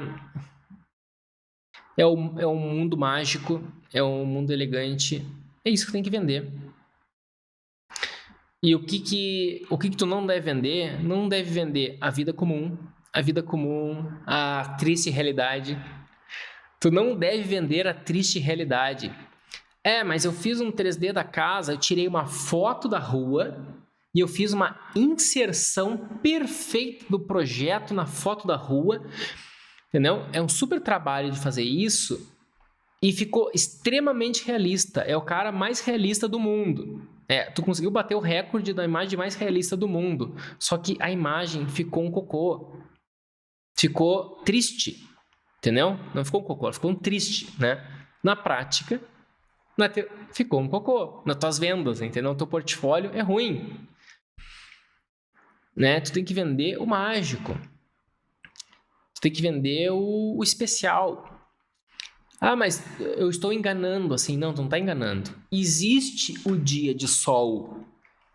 um mundo mágico, é um mundo elegante. É isso que tem que vender. E o que tu não deve vender? Não deve vender a vida comum, a triste realidade. Tu não deve vender a triste realidade. Mas eu fiz um 3D da casa, eu tirei uma foto da rua e eu fiz uma inserção perfeita do projeto na foto da rua, entendeu? É um super trabalho de fazer isso e ficou extremamente realista. É o cara mais realista do mundo. Tu conseguiu bater o recorde da imagem mais realista do mundo, só que a imagem ficou um cocô. Ficou triste, entendeu? Não ficou um cocô, ela ficou um triste, Na prática, ficou um cocô nas tuas vendas, entendeu? O teu portfólio é ruim, Tu tem que vender o mágico, tu tem que vender o especial. Mas eu estou enganando, assim. Não, tu não está enganando. Existe o dia de sol,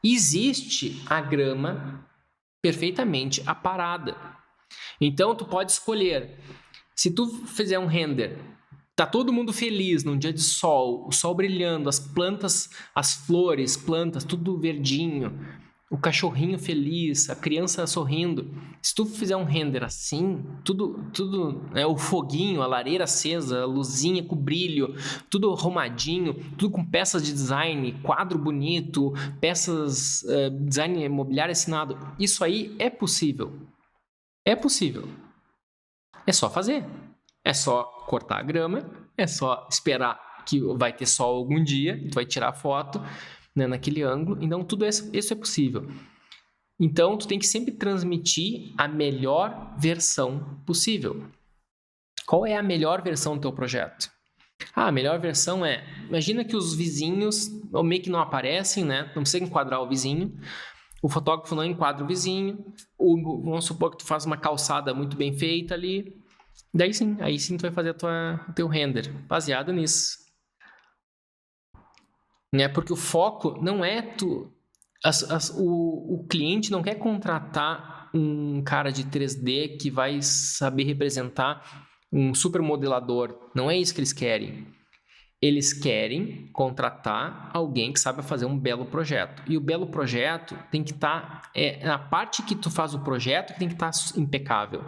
existe a grama perfeitamente aparada. Então tu pode escolher. Se tu fizer um render, tá todo mundo feliz num dia de sol, o sol brilhando, as plantas, as flores, plantas, tudo verdinho, o cachorrinho feliz, a criança sorrindo. Se tu fizer um render assim, tudo o foguinho, a lareira acesa, a luzinha com brilho, tudo arrumadinho, tudo com peças de design, quadro bonito, peças, design imobiliário assinado, isso aí é possível. É possível. É só fazer. É só cortar a grama, é só esperar que vai ter sol algum dia, tu vai tirar a foto, naquele ângulo. Então, tudo isso é possível. Então, tu tem que sempre transmitir a melhor versão possível. Qual é a melhor versão do teu projeto? A melhor versão imagina que os vizinhos meio que não aparecem, Não precisa enquadrar o vizinho. O fotógrafo não enquadra o vizinho. Vamos supor que tu faz uma calçada muito bem feita ali. Daí sim, aí sim tu vai fazer o teu render baseado nisso. Porque o foco não é tu. O cliente não quer contratar um cara de 3D que vai saber representar um super modelador. Não é isso que eles querem. Eles querem contratar alguém que saiba fazer um belo projeto. E o belo projeto tem que estar... na parte que tu faz o projeto tem que estar impecável.